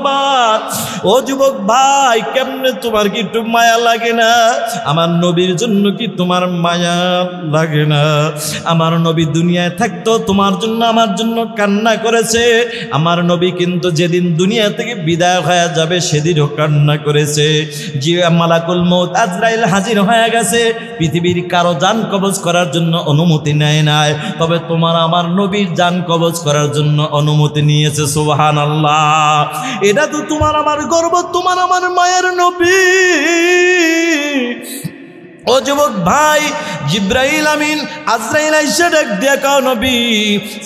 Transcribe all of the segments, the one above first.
আকবার। ও যুবক ভাই, কেমনে তোমার কি একটু মায়া লাগে না? আমার নবীর জন্য কি তোমার মায়া লাগে না? আমার নবী দুনিয়ায় থাকতো তোমার জন্য আমার জন্য কান্না করেছে। আমার নবী কিন্তু যেদিন দুনিয়া থেকে বিদায় হয়ে যাবে সেদিনও কান্না করেছে। যে মালাকুল মউত আজরাইল হাজির হয়ে গেছে, পৃথিবীর কারো জান কবজ করার জন্য অনুমতি নেয় নাই, তবে তোমার আমার নবীর জান কবজ করার জন্য অনুমতি নিয়েছে। সুবহানাল্লাহ। এটা তো তোমার আমার গর্ব, তোমার আমার মায়ের নবী। ও যুবক ভাই, জিব্রাইল আমিন আজরাইল আইসা ডাক দিয়া কও নবী,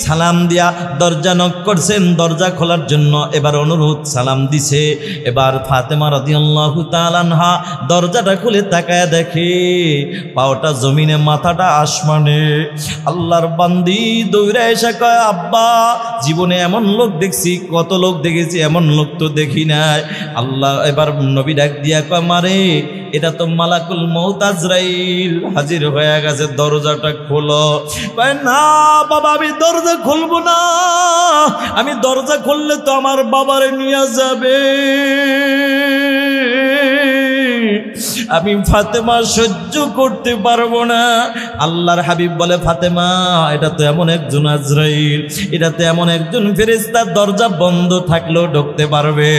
সালাম দিয়া দরজা নক করছেন, দরজা খোলার জন্য এবার অনুরোধ, সালাম দিছে। এবার ফাতেমা রাদিয়াল্লাহু তাআলা আনহা দরজাটা খুলে তাকায় দেখে পাওটা জমিনে, মাথাটা আসমানে। আল্লাহর বান্দি দৌড়ে এসে কয়, আব্বা, জীবনে এমন লোক দেখছি, কত লোক দেখেছি, এমন লোক তো দেখি নাই। আল্লাহ এবার নবী ডাক দিয়া কয়, মারে, এটা তো মালাকুল মউত আজরাইল হাজির হয়ে গেছে, দরজাটা খোলো। কয়, না বাবা, আমি দরজা খুলবো না, আমি দরজা খুললে তো আমার বাবারে নিয়ে যাবে, আমি ফাতেমা সহ্য করতে পারবো না। আল্লাহর হাবিব বলে, ফাতেমা, এটা তো এমন একজন আজরাইল, এটা তো এমন একজন ফেরেশতা, দরজা বন্ধ থাকলেও ঢুকতে পারবে।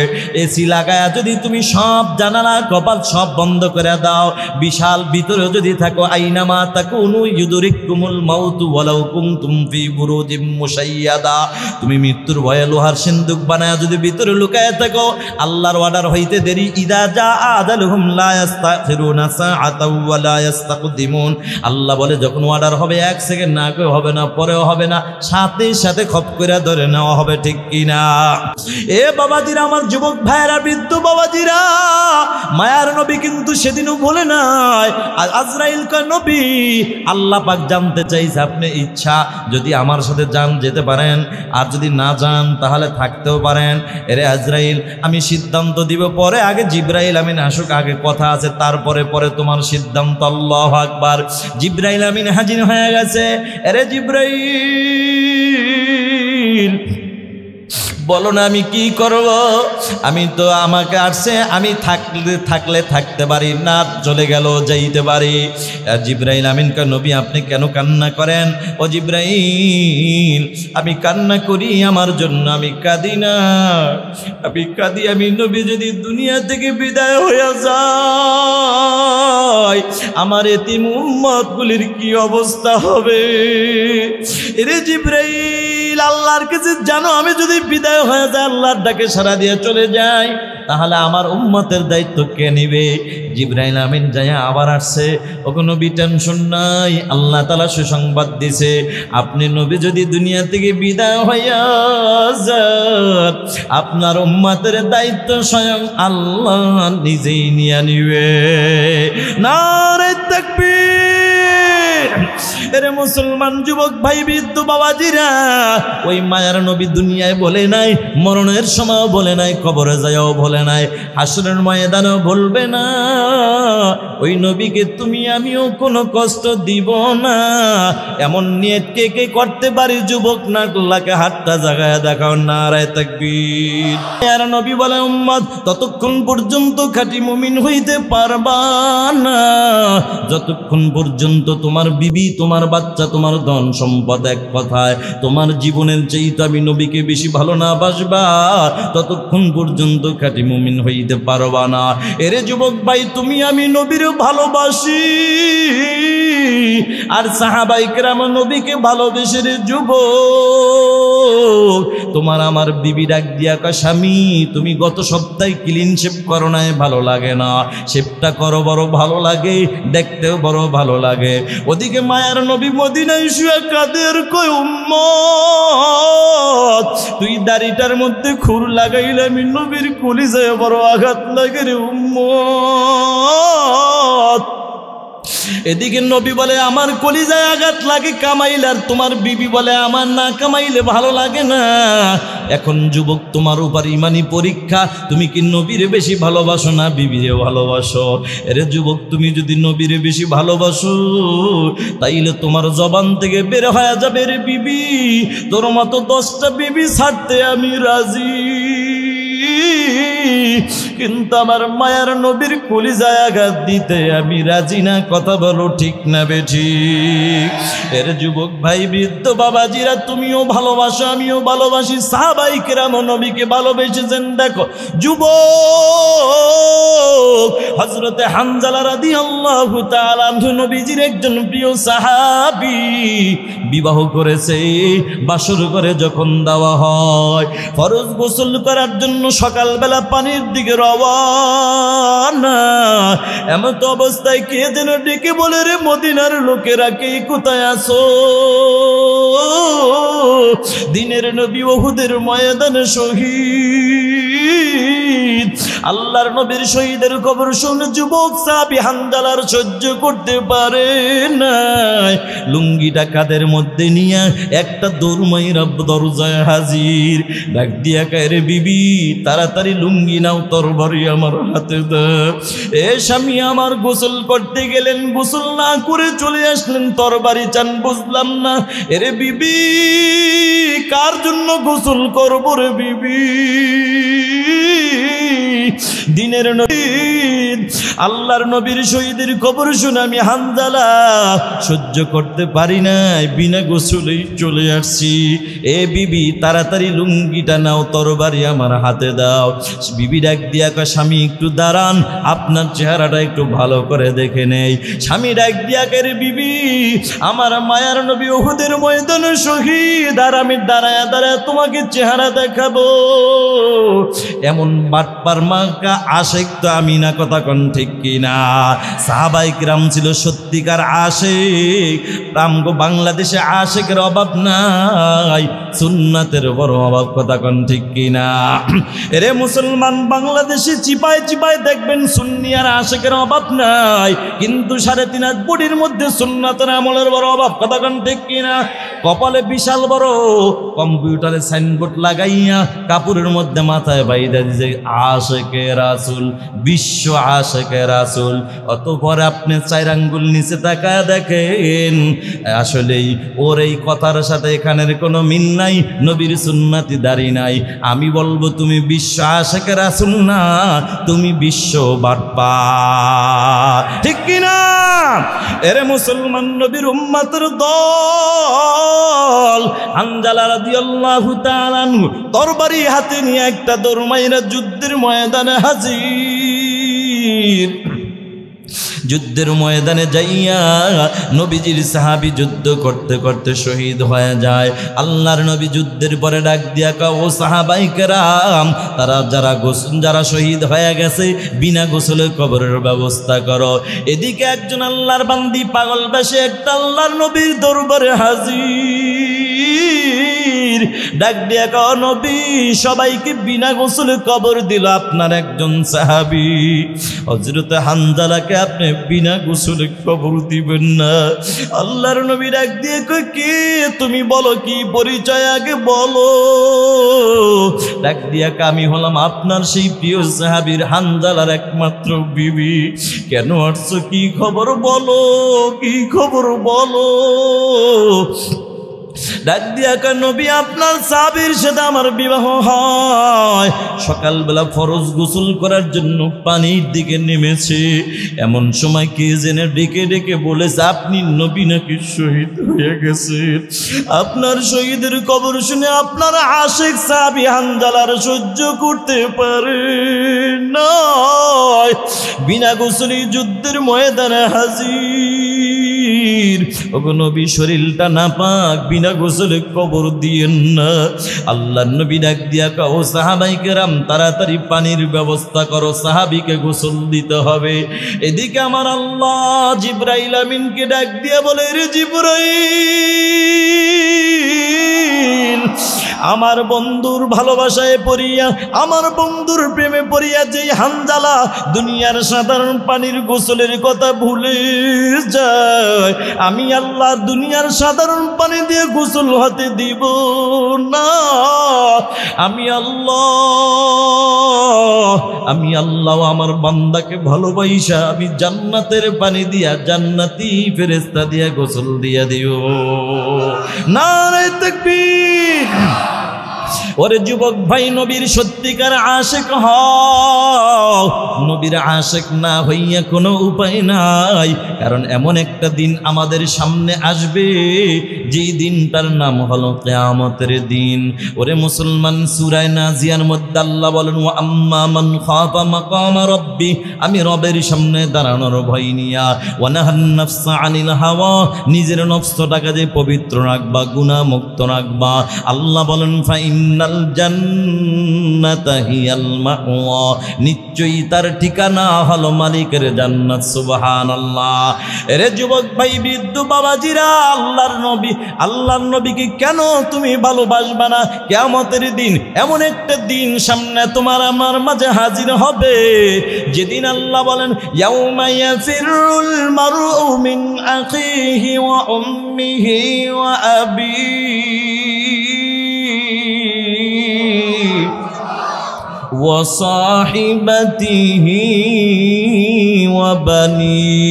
এসি লাগায়া যদি তুমি সব জানালা কপাল সব বন্ধ করে দাও, বিশাল ভিতরে যদি থাকো, আইনামা তাকুনু ইউদরিকুমুল মাউতু ওয়ালাউ কুনতুম ফি বুরুজিম মুশাইয়াদা, তুমি মৃত্যুর ভয়ে লোহার সিন্দুক বানায়া যদি ভিতরে লুকায় থাকো, আল্লাহর অর্ডার হইতে দেরি, ইদা জা আজালুহুম লা ইস্তাখিরুনা সাআতাও ওয়া লা ইস্তাকদিমুন। আল্লাহ বলে, যখন অর্ডার হবে 1 সেকেন্ড না কেউ হবে না, পরেও হবে না, সাথে সাথে খপ করে ধরে নেওয়া হবে, ঠিক কিনা? এ বাবাজিরা, আমার যুবক ভাইয়েরা, বৃদ্ধ বাবাজিরা, মায়ার নবী কিন্তু সেদিনও বলে নাই। আজরাইল কয়, নবী, আল্লাহ পাক জানতে চাইছে আপনি ইচ্ছা যদি আমার সাথে যান যেতে পারেন, আর যদি না যান তাহলে থাকতেও পারেন। এরে আজরাইল, আমি সিদ্ধান্ত দিব পরে, আগে জিব্রাইল আমিন আসুক, আগে কথা আছে, তারপরে পরে তোমার সিদ্ধান্ত। আল্লাহু আকবার। জিব্রাইল আমিন হাজির হয়ে গেছে। এরে জিব্রাইল, বলো না আমি কি করব? আমি তো, আমাকে আসছে, আমি থাকলে থাকতে পারি, না চলে গেল যাইতে পারি। জিব্রাইল আমিন কয়, নবী আপনি কেন কান্না করেন? ও জিব্রাইল, আমি কান্না করি আমার জন্য, আমি কাঁদি না, আমি কাঁদি, আমি নবী যদি দুনিয়া থেকে বিদায় হয়ে যায়, আমার এতিম উম্মতগুলির কি অবস্থা হবে? এরে জিব্রাইল, আল্লাহর কাছে জানো, আমি যদি বিদায় হয়ে যায়, আল্লাহর ডাকে সাড়া দিয়ে চলে যায়, তাহলে আমার উম্মতের দায়িত্ব কে নিবে? জিব্রাইল আমিন যাইয়া আবার আসছে, ওকে নবী টেনশন নাই, আল্লাহ তাআলা সুসংবাদ দিছে, আপনি নবী যদি দুনিয়া থেকে বিদায় হইয়া যান, আপনার উম্মতের দায়িত্ব স্বয়ং আল্লাহ নিজেই নিয়ে নিবে। নারে তাকবীর। এরে মুসলমান যুবক ভাই, বৃদ্ধ বাবাজিরা, ওই মায়ার নবী দুনিয়ায় বলে নাই, মরণের সময়ও বলে নাই, কবরে যায়ও বলে নাই, হাসরের ময়দানেও বলবে না। ওই নবীকে তুমি আমিও কোনো কষ্ট দিব না, এমন নিয়ত কে কে করতে পারি? যুবক না আল্লাহকে হাতটা জাগায় দেখাও। নারায়ে তাকবীর। মায়ার নবী বলে, উম্মত, ততক্ষণ পর্যন্ত খাঁটি মুমিন হইতে পারবা না যতক্ষণ পর্যন্ত তোমার বিবি, তোমার বাচ্চা, তোমার ধন সম্পদ, এক কথায় তোমার জীবনের চাইতে আমি নবীকে বেশি ভালো না বাসবা, ততক্ষণ পর্যন্ত খাঁটি মুমিন হইতে পারবা না। এরে যুবক ভাই, তুমি আমি নবীর ভালোবাসি, আর সাহাবায়ে কেরাম নবীকে ভালোবেসে। রে যুবক, তোমার আমার বিবি ডাক দিয়া কয়, স্বামী, তুমি গত সপ্তাহে ক্লিন শেভ করো নাই, ভালো লাগে না, শেভটা করো, বড় ভালো লাগে, দেখতেও বড় ভালো লাগে। ওদিকে মায়ার নবী মদিনায় শুয়ে কাদের, কয়, উম্মত, তুই দাড়িটার মধ্যে খুর লাগাইলে আমি নবীর কলিজায় বড় আঘাত লাগে রে উম্মত। এদিকে নবী বলে, আমার কলিজায় আঘাত লাগে কামাইলে, আর তোমার বিবি বলে, আমার না কামাইলে ভালো লাগে না। এখন যুবক, তোমার উপর ইমানি পরীক্ষা, তুমি কি নবীরে বেশি ভালোবাসো না বিবিরে ভালোবাসো? এরে যুবক, তুমি যদি নবীরে বেশি ভালোবাসো, তাইলে তোমার জবান থেকে বের হয়ে যাবে, রে বিবি, তোর মতো 10টা বিবি ছাড়তে আমি রাজি। কিন্তু আমার মায়ার নবীর কলিজায় আঘাত দিতে আমি রাজি না। কথা বলো ঠিক না বেঠিক? এর যুবক ভাই, বৃদ্ধ বাবাজিরা, তুমিও ভালোবাসো, আমিও ভালোবাসি। সাহাবায়ে কেরাম নবীকে ভালোবেসেছেন। দেখো যুবক, হযরতে হানজালা রাদিয়াল্লাহু তাআলা আনহু নবীজির একজন প্রিয় সাহাবী, বিবাহ করেছে। বাসর করে যখন দেওয়া হয়, ফরজ গোসল করার জন্য সকালবেলা পানির দিকে রওয়ানা। এমন তো অবস্থায় কে যেন ডেকে বলে, রে মদিনার লোকেরা, কে কোথায় আছো? দিনের নবী উহুদের ময়দানে শহীদ। আল্লাহর নবীর শহীদের খবর শুনে যুবক সাহাবী হানজালার সহ্য করতে পারে না। লুঙ্গিটা কাদের মধ্যে নিয়ে একটা দৌড়মাইরা দরজায় হাজির। ডাক দিয়া কয়, রে বিবি, তাড়াতাড়ি লুঙ্গি নাও, তরবারি আমার হাতে দাও। এ স্বামী আমার গোসল করতে গেলেন, গোসল না করে চলে আসলেন, তরবারি চান, বুঝলাম না। এরে বিবি, কার জন্য গোসল করব রে বিবি? দিনের নবী আল্লাহর নবীর শহীদের খবর শুনে আমি হানজালা সহ্য করতে পারি নাই, বিনা গোসলেই চলে আসছি। এ বিবি, তাড়াতাড়ি লুঙ্গিটা নাও, তরবারি আমার হাতে দাও। বিবি ডাক দিয়া কয়, স্বামী একটু দাঁড়ান, আপনার চেহারাটা একটু ভালো করে দেখে নেই। স্বামী ডাক দিয়া কয়, রে বিবি, আমার মায়ার নবী উহুদের ময়দানে শহীদ, আর আমি দাঁড়ায় দাঁড়ায় তোমাকে চেহারা দেখাবো? এমন বাটপার মার্কা আশেক তো আমি না। কথা কোন ঠিক কিনা? সাহাবায়ে কেরাম ছিল সত্যিকার আশেক। আমগো বাংলাদেশে আশেকের অভাব নাই, সুন্নাতের বড় অভাব। কথা কোন ঠিক কিনা? এরে মুসলমান, বাংলাদেশে চিপায় চিপায় দেখবেন সুন্নি আর আশেকের অভাব নাই, কিন্তু 3.5 হাত বডির মধ্যে সুন্নাতের আমলের বড় অভাব। কথা কোন ঠিক কিনা? কপালে বিশাল বড় কম্পিউটারে সাইনবোর্ড লাগাইয়া কাপড়ের মধ্যে মাথায় বাইদা দিছে আশেকে রাসূল, বিশ্ব আশেকে রাসূল। অতঃপর আপনি 4 আঙ্গুল নিচে তাকায় দেখেন, আসলেই ওর এই কথার সাথে এখানের কোনো মিল নাই, নবীর সুন্নতি দাড়ি নাই। আমি বলবো, তুমি বিশ্ব আশেকে রাসূল না, তুমি বিশ্ব বাটপার। ঠিক কিনা? এরে মুসলমান, নবীর উম্মতের দল হানজালা রাদিয়াল্লাহু তাআলা আনহু তরবারি হাতে নিয়ে একটা দৌড়মাইরা যুদ্ধের ময়দানে হাজির। যুদ্ধের ময়দানে যাইয়া নবীজির সাহাবী যুদ্ধ করতে করতে শহীদ হয়ে যায়। আল্লাহর নবী যুদ্ধের পরে ডাক দিয়া কয়, ও সাহাবায়ে কেরাম, যারা শহীদ হয়ে গেছে, বিনা গোসলে কবরের ব্যবস্থা করো। এদিকে একজন আল্লাহর বান্দি পাগল বেশে একটা আল্লাহর নবীর দরবারে হাজির। ডাক দিয়া কয়, নবী, সবাইকে বিনা গোসলে কবর দিল, আপনার একজন সাহাবী হযরত হানজালাকে আপনি বিনা গোসলে কবর দিবেন না। আল্লাহর নবী ডাক দিয়ে কয়, কে তুমি? বলো কি পরিচয়, আগে বলো। ডাক দিয়া কয়, আমি হলাম আপনার সেই প্রিয় সাহাবীর হানজালার একমাত্র বিবি। কেন আসছো? কি খবর বলো, কি খবর বলো। ডাক দিয়া কয়, নবী, আপনার সাহাবীর সাথে আমার বিবাহ হয়। সকালবেলা ফরজ গোসল করার জন্য পানির দিকে নেমেছে, এমন সময় কে জেনে ডেকে ডেকে বলেছে, আপনি নবী নাকি শহীদ হয়ে গেছেন। আপনার শহীদের খবর শুনে আপনার আশেক সাহাবী হানজালার সহ্য করতে পারে না, বিনা গোসলে যুদ্ধের ময়দানে হাজির। ওগো নবী, শরীরটা নাপাক, বিনা গোসলে কবর দিয়েন না। আল্লাহর নবী ডাক দিয়া কয়, ও সাহাবায়ে কেরাম, তাড়াতাড়ি পানির ব্যবস্থা করো, সাহাবীকে গোসল দিতে হবে। এদিকে আমার আল্লাহ জিবরাইল আমিনকে ডাক দিয়া বলে, রে জিবরাইল, আমার বন্ধুর ভালোবাসায় পড়িয়া, আমার বন্ধুর প্রেমে পড়িয়া যেই হানজালা দুনিয়ার সাধারণ পানির গোসলের কথা ভুলে যায়, আমি আল্লাহ দুনিয়ার সাধারণ পানি দিয়ে গোসল হতে দিব না। আমি আল্লাহ আমার বান্দাকে ভালোবাসা আমি জান্নাতের পানি দিয়া, জান্নাতি ফেরেশতা দিয়া গোসল দিয়া দিও। নারে তাকবীর। ওরে যুবক ভাই, নবীর সত্যিকার আশিক হও। নবীর আশিক না হইয়া কোনো উপায় নাই, কারণ এমন একটা দিন আমাদের সামনে আসবে যেই দিনটার নাম হলো কিয়ামতের দিন। ওরে মুসলমান, সূরা নাজিয়ার মধ্যে আল্লাহ বলেন, ওয়া আম্মা মান খাফা মাকাম রাব্বি, আমি রবের সামনে দাঁড়ানোর ভয় নিয়া, ওয়া নাহান নাফসা আনিল হাওয়া, নিজের নফসটাকে যে পবিত্র রাখবা, গুনাহ মুক্ত রাখবা। আল্লাহ বলেন, ফা ইন্নাল জান্নাতা হিয়াল মাওয়া, নিশ্চয়ই তার ঠিকানা হলো মালিকের জান্নাত। সুবহানাল্লাহ। এরে যুবক ভাই, বৃদ্ধ বাবাজিরা, আল্লাহর নবীকে কেন তুমি ভালোবাসবা না? কিয়ামতের দিন এমন একটা দিন সামনে তোমার আমার মাঝে হাজির হবে, যেদিন আল্লাহ বলেন, ইয়াউমা ইয়াফিরুল মারউ মিন আখিহি ওয়া উম্মিহি ওয়া আবিহি ওয়া সাহিবাতিহি ওয়া বানিহি।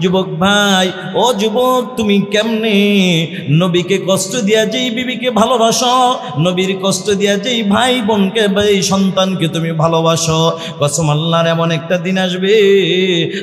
যুবক ভাই, ও যুবক, তুমি কেমনে নবীকে কষ্ট দিয়া যেই বিবিকে ভালোবাসো, নবীর কষ্ট দিয়া যেই ভাই বোনকে এই সন্তানকে তুমি ভালোবাসো, কসম আল্লাহর এমন একটা দিন আসবে,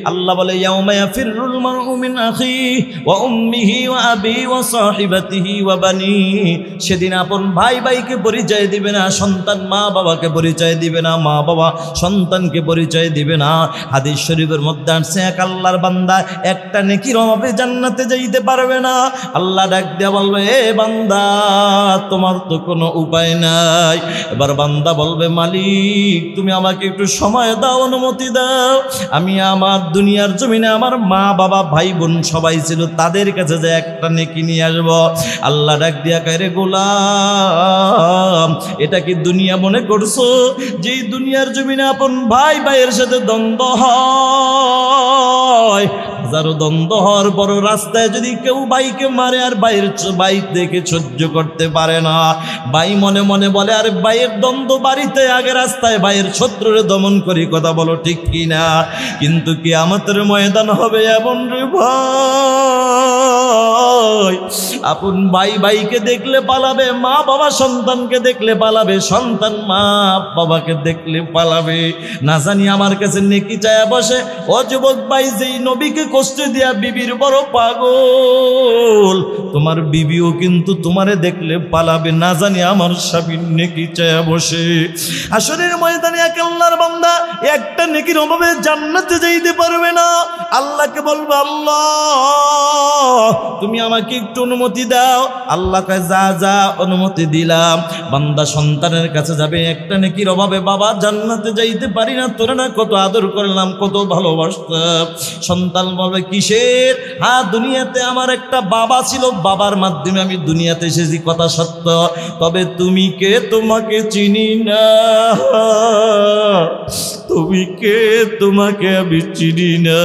আল্লাহ বলে, ইয়াউমা ইয়াফিরুল মারউ মিন আখিহি ওয়া উম্মিহি ওয়া আবিহি ওয়া সাহিবাতিহি ওয়া বানিহি। সেদিন আপন ভাই ভাইকে পরিচয় দিবে না, সন্তান মা বাবাকে পরিচয় দিবে না, মা বাবা সন্তানকে পরিচয় দিবে না। হাদিস শরীফের মধ্যে আসছে, এক আল্লাহর বান্দা একটা নেকির অভাবে জান্নাতে যাইতে পারবে না। আল্লাহ ডাক দিয়া বলবে, এ বান্দা, তোমার তো কোনো উপায় নাই। এবার বান্দা বলবে, মালিক, তুমি আমাকে একটু সময় দাও, অনুমতি দাও, আমি আমার দুনিয়ার জমিনে আমার মা বাবা ভাই বোন সবাই ছিল, তাদের কাছে যে একটা নেকি নিয়ে আসবো। আল্লাহ ডাক দিয়া কয়, রে গোলাম, এটা কি দুনিয়া মনে করছো? যেই দুনিয়ার জমিনে আপন ভাই ভাইয়ের সাথে দ্বন্দ্ব হয়, হাজারো দ্বন্দ্ব হওয়ার বড় রাস্তায় যদি কেউ ভাইকে মারে আর ভাই দেখে সহ্য করতে পারে না, ভাই মনে মনে বলে, আর ভাইয়ের দ্বন্দ্ব বাড়িতে আগে রাস্তায় ভাইয়ের শত্রুরে দমন করি, কথা বলো ঠিক কিনা? কিন্তু কিয়ামতের ময়দান হবে এমন রে ভাই, আপন ভাই ভাইকে দেখলে পালাবে, মা বাবা সন্তানকে দেখলে পালাবে, সন্তান মা বাবাকে দেখলে পালাবে। না জানি আমার কাছে নেকি চায়া বসে। ও যুবক ভাই, যেই নবীকে কষ্ট দিয়া বিবির বড় পাগল, তোমার বিবিও কিন্তু তোমারে দেখলে পালাবে, না জানি আমার স্বামীর নেকি চায়া বসে। আসরের ময়দানে এক আল্লাহর বান্দা একটা নেকির অভাবে জান্নাতে যাইতে পারবে না। আল্লাহকে বলবে, আল্লাহ, তুমি আমাকে একটু অনুমতি দাও। আল্লাহ কয়, যা যা, অনুমতি দিলাম। বান্দা সন্তানের কাছে যাবে, একটা নেকির অভাবে, বাবা জান্নাতে যাইতে পারি না, তোরা না কত আদর করলাম, কত ভালোবাসতাম। সন্তান বলবে, কিসের? হ্যাঁ, দুনিয়াতে আমার একটা বাবা ছিল, বাবার মাধ্যমে আমি দুনিয়াতে এসেছি, কথা সত্য, তবে তুমি কে তোমাকে চিনি না। তুমি কে? তোমাকে আমি চিনি না।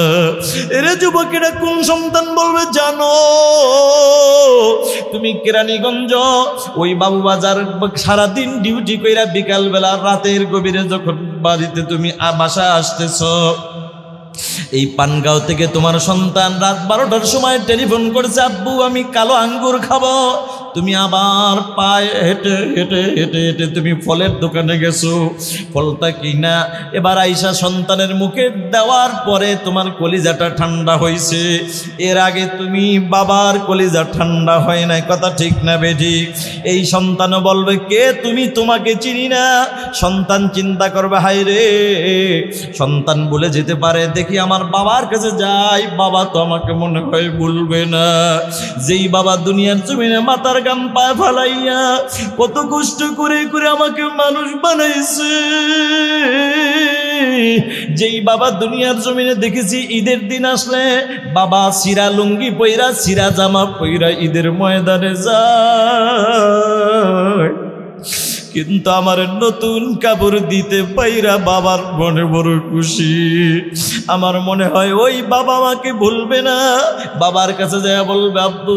এরে যুবকেরা, কোন সন্তান বলবে, জানো তুমি কেরানীগঞ্জ ওই বাবু বাজার সারাদিন ডিউটি কইরা বিকালবেলা রাতের গভীরে যখন বাড়িতে তুমি বাসায় আসতেছ, এই পানগাঁও থেকে তোমার সন্তান রাত 12টার সময় টেলিফোন করেছে, আব্বু আমি কালো আঙ্গুর খাবো। তুমি আবার পায়ে হেঁটে হেঁটে হেঁটে হেঁটে তুমি ফলের দোকানে গেছো, ফলটা কিনা এবার আইসা সন্তানের মুখে দেওয়ার পরে তোমার কলিজাটা ঠান্ডা হয়েছে। এর আগে তুমি বাবার কলিজা ঠান্ডা হয় নাই, কথা ঠিক না বেঠিক? এই সন্তানও বলবে, কে তুমি? তোমাকে চিনি না। সন্তান চিন্তা করবে, হাই রে, সন্তান বলে যেতে পারে, দেখি আমার বাবার কাছে যাই, বাবা তো আমাকে মনে হয় ভুলবে না। যেই বাবা দুনিয়ার জমিনে মাতার গাম পায়ে ফালাইয়া কত কষ্ট করে করে আমাকে মানুষ বানাইছে, যেই বাবা দুনিয়ার জমিনে দেখেছি ঈদের দিন আসলে বাবা সিরা লুঙ্গি পইরা, সিরা জামা পইরা ঈদের ময়দানে যায়, কিন্তু আমার নতুন কাপড় দিতে পাইরা বাবার মনে বড় খুশি। আমার মনে হয় ওই বাবা আমাকে ভুলবে না। বাবার কাছে যায় বলবে, আব্বু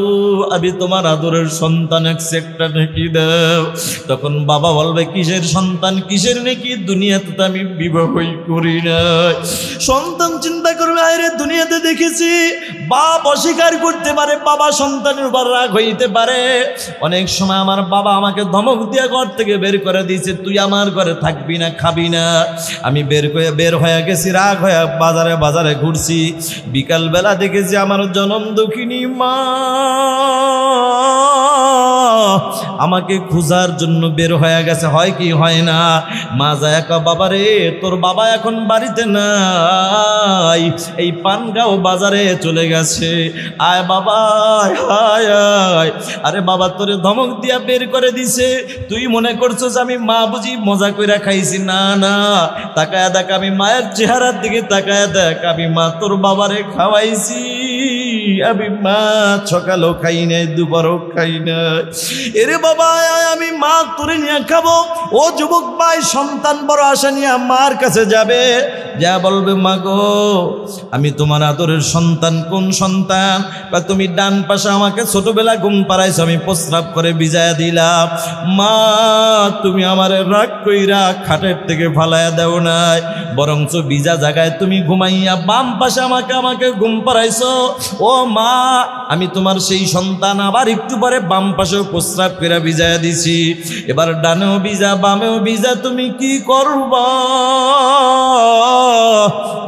আমি তোমার আদরের সন্তান, একটা নেকি দাও। তখন বাবা বলবে, কিসের সন্তান, কিসের নেকি? দুনিয়াতে তো আমি বিবাহই করি না। সন্তান চিন্তা করবে, আরে দুনিয়াতে দেখেছি বাপ অস্বীকার করতে পারে, বাবা সন্তানের উপর রাগ হইতে পারে। অনেক সময় আমার বাবা আমাকে ধমক দিয়ে ঘর থেকে বের করে দিয়েছে, তুই আমার ঘরে থাকবি না, খাবি না। আমি বের হয়ে গেছি, রাগ হয়ে বাজারে ঘুরছি। বিকালবেলা দেখেছি আমার জনম দুঃখিনী মা আমাকে খোঁজার জন্য বের হয়ে গেছে। হয় কি হয় না? মা যায় একা, বাবা রে তোর বাবা এখন বাড়িতে নাই, এই পানগাঁও বাজারে চলে গেছে, আয় বাবা আয় আয়। আরে বাবা তোরে ধমক দিয়া বের করে দিছে, তুই মনে করছস আমি মা বুঝি মজা কইরা খাইছি? না না, তাকায় দেখ, আমি মায়ের চেহারার দিকে তাকায় দেখ, আমি মা তোর বাবারে খাওয়াইছি। আমি মা সকালও খাই নাই, দুপুরও খাই নাই। এরে বাবা আমি মা তোরে নিয়ে খাবো। ও যুবক ভাই, সন্তান বড় আশা নিয়ে মার কাছে যাবে, যা বলবে মা গো আমি তোমার আদরের সন্তান। কোন সন্তান? তুমি ডান পাশে আমাকে ছোটবেলা ঘুম পাড়াইছো, আমি প্রস্রাব করে ভিজায়া দিলাম। মা তুমি আমার রাগ কইরা খাটের থেকে ফালাইয়া দেও নাই, বরঞ্চ ভিজা জায়গায় তুমি ঘুমাইয়া বাম পাশে আমাকে ঘুম পাড়াইছো। ও মা আমি তোমার সেই সন্তান, আবার একটু পরে বাম পাশেও প্রস্রাব করে ভিজায়া দিছি, এবার ডানেও ভিজা বামেও ভিজা, তুমি কি করবা?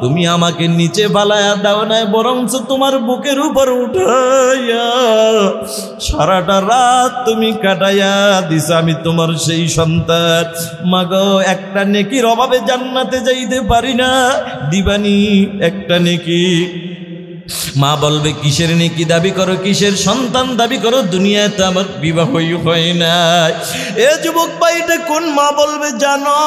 তুমি আমাকে নিচে ফালাইয়া দাও নাই, বরঞ্চ তোমার বুকের উপর উঠাইয়া সারাটা রাত তুমি কাটাইয়া দিছ। আমি তোমার সেই সন্তান। মাগো একটা নেকির অভাবে জান্নাতে যাইতে পারি না, দিবানি একটা নেকি। মা বলবে কিসের নেকি দাবি করো, কিসের সন্তান দাবি করো, দুনিয়ায় তো আমার বিবাহই হয় না। এ যুবক ভাই এটা কোন মা বলবে জানো?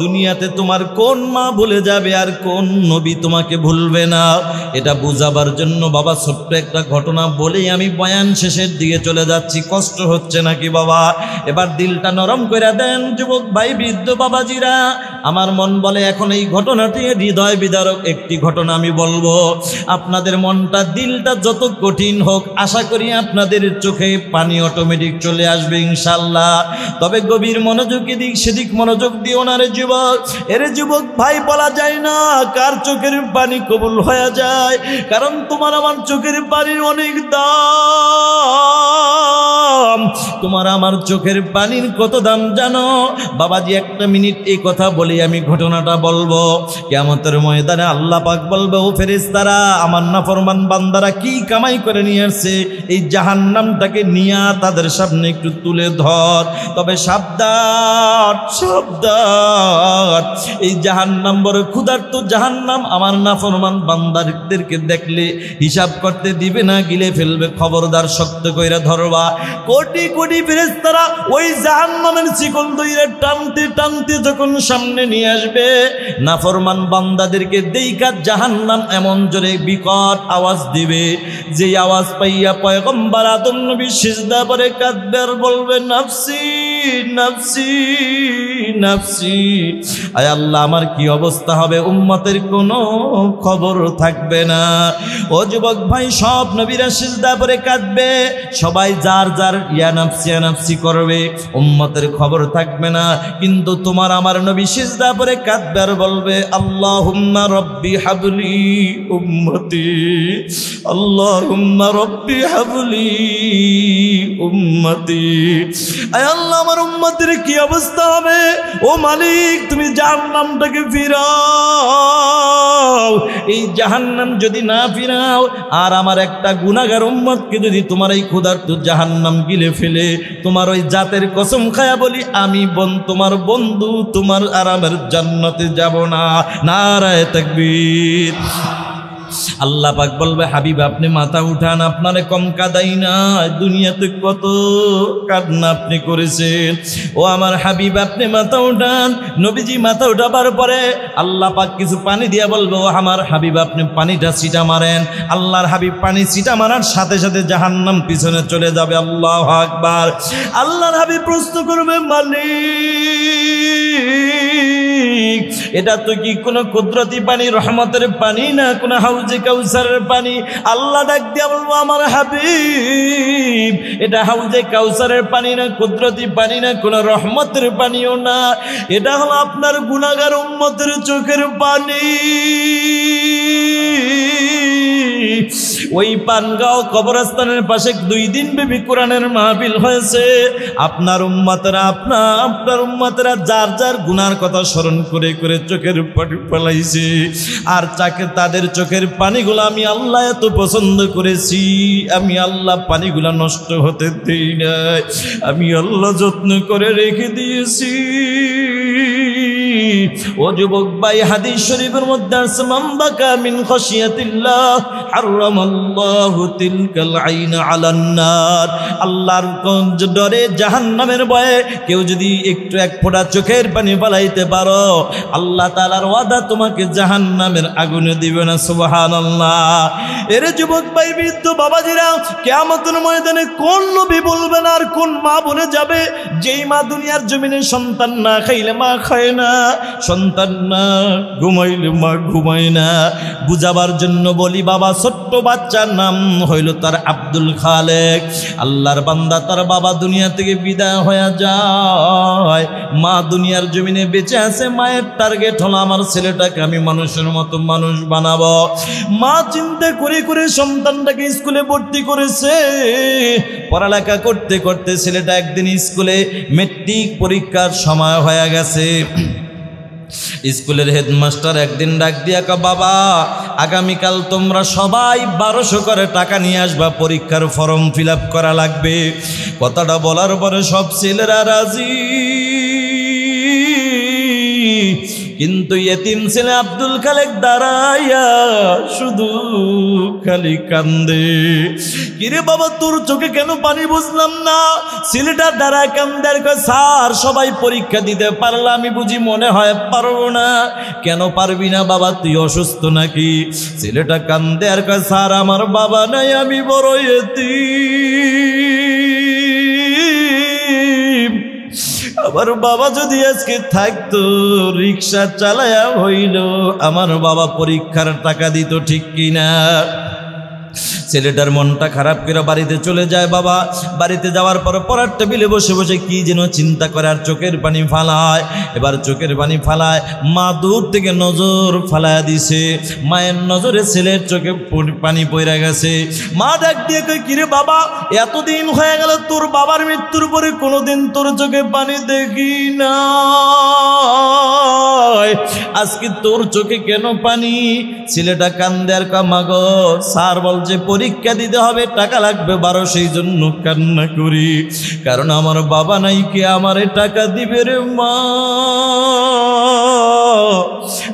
দুনিয়াতে তোমার কোন মা ভুলে যাবে আর কোন নবী তোমাকে ভুলবে না, এটা বুঝাবার জন্য বাবা ছোট্ট একটা ঘটনা বলেই আমি বয়ান শেষের দিকে চলে যাচ্ছি। কষ্ট হচ্ছে নাকি বাবা? এবার দিলটা নরম করে দেন যুবক ভাই, বৃদ্ধ বাবাজিরা। আমার মন বলে এখন এই ঘটনাটি হৃদয় বিদারক একটি ঘটনা আমি বলবো। আপনাদের মনটা দিলটা যত কঠিন হোক, আশা করি আপনাদের চোখে পানি অটোমেটিক চলে আসবে ইনশাল্লাহ। তবে গভীর মনোযোগ, এদিক সেদিক মনোযোগ দিও না রে যুবক। এরে যুবক ভাই, বলা যায় না কার চোখের পানি কবুল হয়ে যায়, কারণ তোমার আমার চোখের পানির অনেক দাম। তোমার আমার চোখের পানির কত দাম জানো বাবাজি? একটা মিনিট এই কথা বলি, আমি ঘটনাটা বলবো। কিয়ামতের ময়দানে আল্লাহ পাক বলবে, ও ফেরেশতারা আমার নাফরমান বান্দারা কি কামাই করে নিয়ে আসছে, এই জাহান্নামটাকে নিয়ে তাদের সামনে একটু তুলে ধর। তবে সাবধান সাবধান, এই জাহান্নাম বড় ক্ষুধার্ত জাহান্নাম, আমার নাফরমান বান্দাদেরকে দেখলে হিসাব করতে দিবে না, গিলে ফেলবে। খবরদার শক্ত কইরা ধরবা। কোটি কোটি ফেরেশতারা ওই জাহান্নামের শিকল ধরে টানতে টানতে যখন সামনে নিয়ে আসবে, নাফরমান বান্দাদেরকে দেইকা জাহান্নাম এমন জোরে বিকট আওয়াজ দিবে, যে আওয়াজ পাইয়া পয়গম্বর আদম নবী সিজদা করে কাঁদবে আর বলবে, নাফসি নাফসি নাফসি। আয় আল্লাহ আমার কি অবস্থা হবে? উম্মতের কোনো খবর থাকবে না। ও যুবক ভাই, সব নবীরা সিজদা করে কাঁদবে, সবাই যার যার ইয়া নাফসি করবে, উম্মতের খবর থাকবে না। কিন্তু তোমার আমার নবী সিজদা করে কাঁদবে আর বলবে, আল্লাহুম্মা রব্বি হাবলি উম্মতি, আল্লাহুম্মা রব্বি হাবলি উম্মতি। আয় আল্লাহ আমার উম্মতের কি অবস্থা হবে? ও মালিক তুমি জাহান্নামটাকে ফিরাও। এই জাহান্নাম যদি না ফিরাও, আর আমার একটা গুনাহগার উম্মতকে যদি তোমার এই ক্ষুধার্ত জাহান্নাম গিলে ফেলে, তোমার ওই জাতের কসম খায়া বলি আমি তোমার বন্ধু, তোমার আরামের জান্নাতে যাব না। নারায়ে তাকবীর। আল্লাহ পাক বলবে, হাবিব আপনি মাথা উঠান, আপনারে কম কাদাই না, দুনিয়াতে কত কান্না আপনি করেছেন। ও আমার হাবিব আপনি মাথা উঠান। নবীজি মাথা উঠাবার পরে আল্লাহ পাক কিছু পানি দিয়া বলবে, ও আমার হাবিব আপনি পানিটা ছিটা মারেন। আল্লাহর হাবিব পানি ছিটা মারার সাথে সাথে জাহান্নাম পিছনে চলে যাবে। আল্লাহু আকবার। আল্লাহর হাবিব প্রশ্ন করবে, মালিক এটা তো কি কোনো কুদরতি পানি, রহমতের পানি না কোনো হাউজে কাউসারের পানি? আল্লাহ ডাক দিয়া বলবো, আমার হাবিব এটা হাউজে কাউসারের পানি না, কুদরতি পানি না, কোনো রহমতের পানিও না, এটা হলো আপনার গুনাহগার উম্মতের চোখের পানি। ওই পানগাঁও কবরস্থানের পাশে 2 দিন ব্যাপী কোরআনের মাহফিল হয়েছে। আপনার উম্মতেরা যার যার গুনার কথা স্মরণ করে করে চোখের পানি ফেলাইছে। আর তাদের চোখের পানিগুলো আমি আল্লাহ এত পছন্দ করেছি, আমি আল্লাহ পানিগুলো নষ্ট হতে দেই নাই, আমি আল্লাহ যত্ন করে রেখে দিয়েছি। ও যুবক ভাই, হাদিস শরীফের মধ্যে আছে মান বাকা মিন খাশিয়াতিল্লাহ হারামাল্লাহু তিলকাল আইনা আলান নার। আল্লাহর ডরে জাহান্নামের ভয়ে কেউ যদি একটু এক ফোঁটা চোখের পানি ফেলাইতে পারো, আল্লাহ তাআলার ওয়াদা তোমাকে জাহান্নামের আগুনে দিবে না। সুবহানাল্লাহ। এর যুবক ভাই, বৃদ্ধ বাবাজিরা, কিয়ামতের ময়দানে কোন নবী বলবেন আর কোন মা বলে যাবে যেই মা দুনিয়ার জমিনে সন্তান না খাইলে মা খায় না, সন্তান না ঘুমাইলে মা ঘুমায় না। বুঝাবার জন্য বলি, বাবা ছোট্ট বাচ্চার নাম হইল তার আব্দুল খালেক। আল্লাহর বান্দা, তার বাবা দুনিয়া থেকে বিদায় হয়ে যায়, মা দুনিয়ার জমিনে বেঁচে আছে। মায়ের টার্গেট হলো আমার ছেলেটাকে আমি মানুষের মতো মানুষ বানাবো। মা চিন্তা করে করে সন্তানটাকে স্কুলে ভর্তি করেছে। পড়ালেখা করতে করতে ছেলেটা একদিন স্কুলে মেট্রিক পরীক্ষার সময় হয়ে গেছে। স্কুলের হেডমাস্টার একদিন ডাক দিয়া কয়, বাবা আগামীকাল তোমরা সবাই 1200 করে টাকা নিয়ে আসবা, পরীক্ষার ফর্ম ফিল আপ করা লাগবে। কথাটা বলার পরে সব ছেলেরা রাজি, কিন্তু এতিম ছেলে আব্দুল খালেক দাঁড়াইয়া শুধু খালি কান্দে। কিরে বাবা, তোর চোখে কেন পানি বুঝলাম না? ছেলেটা দাঁড়ায় কান্দে আর কয়, স্যার সবাই পরীক্ষা দিতে পারলে আমি বুঝি মনে হয় পারবো না। কেন পারবি না বাবা, তুই অসুস্থ নাকি? ছেলেটা কান্দে আর কয়, স্যার আমার বাবা নাই, আমি বড় এতিম। আমার বাবা যদি আজকে থাকতো, রিক্সা চালায়া হইল আমার বাবা পরীক্ষার টাকা দিত, ঠিক কিনা? ছেলেটার মনটা খারাপ করে বাড়িতে চলে যায়। বাবা বাড়িতে যাওয়ার পর পড়ার টেবিলে বসে বসে কি যেন চিন্তা করে আর চোখের পানি ফালায়। এবার চোখের পানি ফালায়, মা দূর থেকে নজর ফালায়া দিছে। মায়ের নজরে ছেলের চোখে পানি পড়ে গেছে। মা ডাক দিয়ে কই, কিরে বাবা, এতদিন হয়ে গেল তোর বাবার মৃত্যুর পরে কোনোদিন তোর চোখে পানি দেখি না, আজকে তোর চোখে কেন পানি? ছেলেটা কান্দে আর কয়, মা গো, স্যার বলছে পরীক্ষা দিতে হবে, টাকা লাগবে 1200, সেই জন্য কান্না করি, কারণ আমার বাবা নাই, কে আমারে টাকা দিবে রে মা?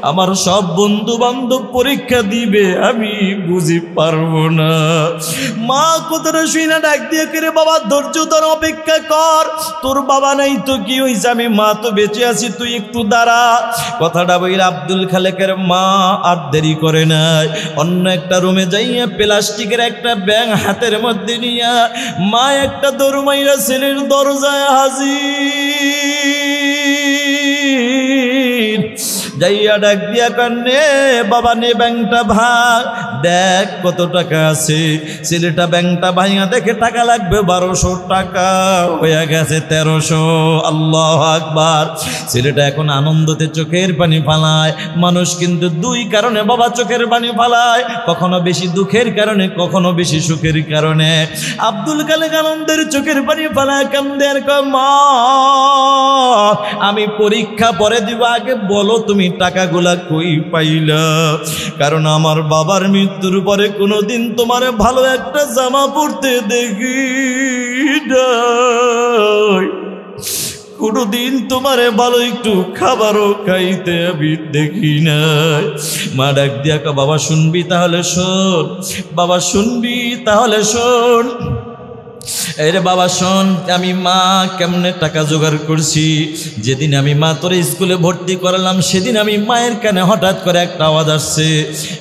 আমার সব বন্ধু বান্ধব পরীক্ষা দিবে, আমি বুঝি পারবো না। মা কথাটা শুই না ডাক দিয়ে, কে রে বাবা, ধৈর্য ধর, অপেক্ষা কর, তোর বাবা নাই তো কি হয়েছে, আমি মা তো বেঁচে আছি, তুই একটু দাঁড়া। কথাটা বইলে আব্দুল খালেকের মা আর দেরি করে নাই, অন্য একটা রুমে যাইয়া প্লাস্টিকের একটা ব্যাগ হাতের মধ্যে নিয়া মা একটা দৌড় মাইরা ছেলের দরজায় হাজির। যাইয়া ডাক দিয়া কান্নে, বাবা নে ব্যাংকটা ভাগ, দেখ কত টাকা আছে। ছেলেটা ব্যাংকটা ভাইয়া দেখে টাকা লাগবে 1200 টাকা, হয়ে গেছে 1300। আল্লাহু আকবার। ছেলেটা এখন আনন্দতে চোখের পানি ফালায়। মানুষ কিন্তু 2 কারণে বাবা চোখের পানি ফালায়, কখনো বেশি দুঃখের কারণে, কখনো বেশি সুখের কারণে। আব্দুল খালেক আনন্দের চোখের পানি ফালায়, কান্দে আর কয়, মা আমি পরীক্ষা পরে দিব, আগে বলো তুমি টাকাগুলা কই পাইলা? কারণ আমার বাবার মৃত্যুর পরে কোনোদিন তোমার ভালো একটা জামা পরতে দেখি নাই, কোনোদিন তোমারে ভালো একটু খাবারও খাইতে আমি দেখি নাই। মা ডাক দিয়া কয়, বাবা শুনবি তাহলে শোন, বাবা শুনবি তাহলে শোন। এরে বাবা শোন, আমি মা কেমনে টাকা জোগাড় করছি। যেদিন আমি মা তোরে স্কুলে ভর্তি করালাম, সেদিন আমি মায়ের কানে হঠাৎ করে একটা আওয়াজ আসছে,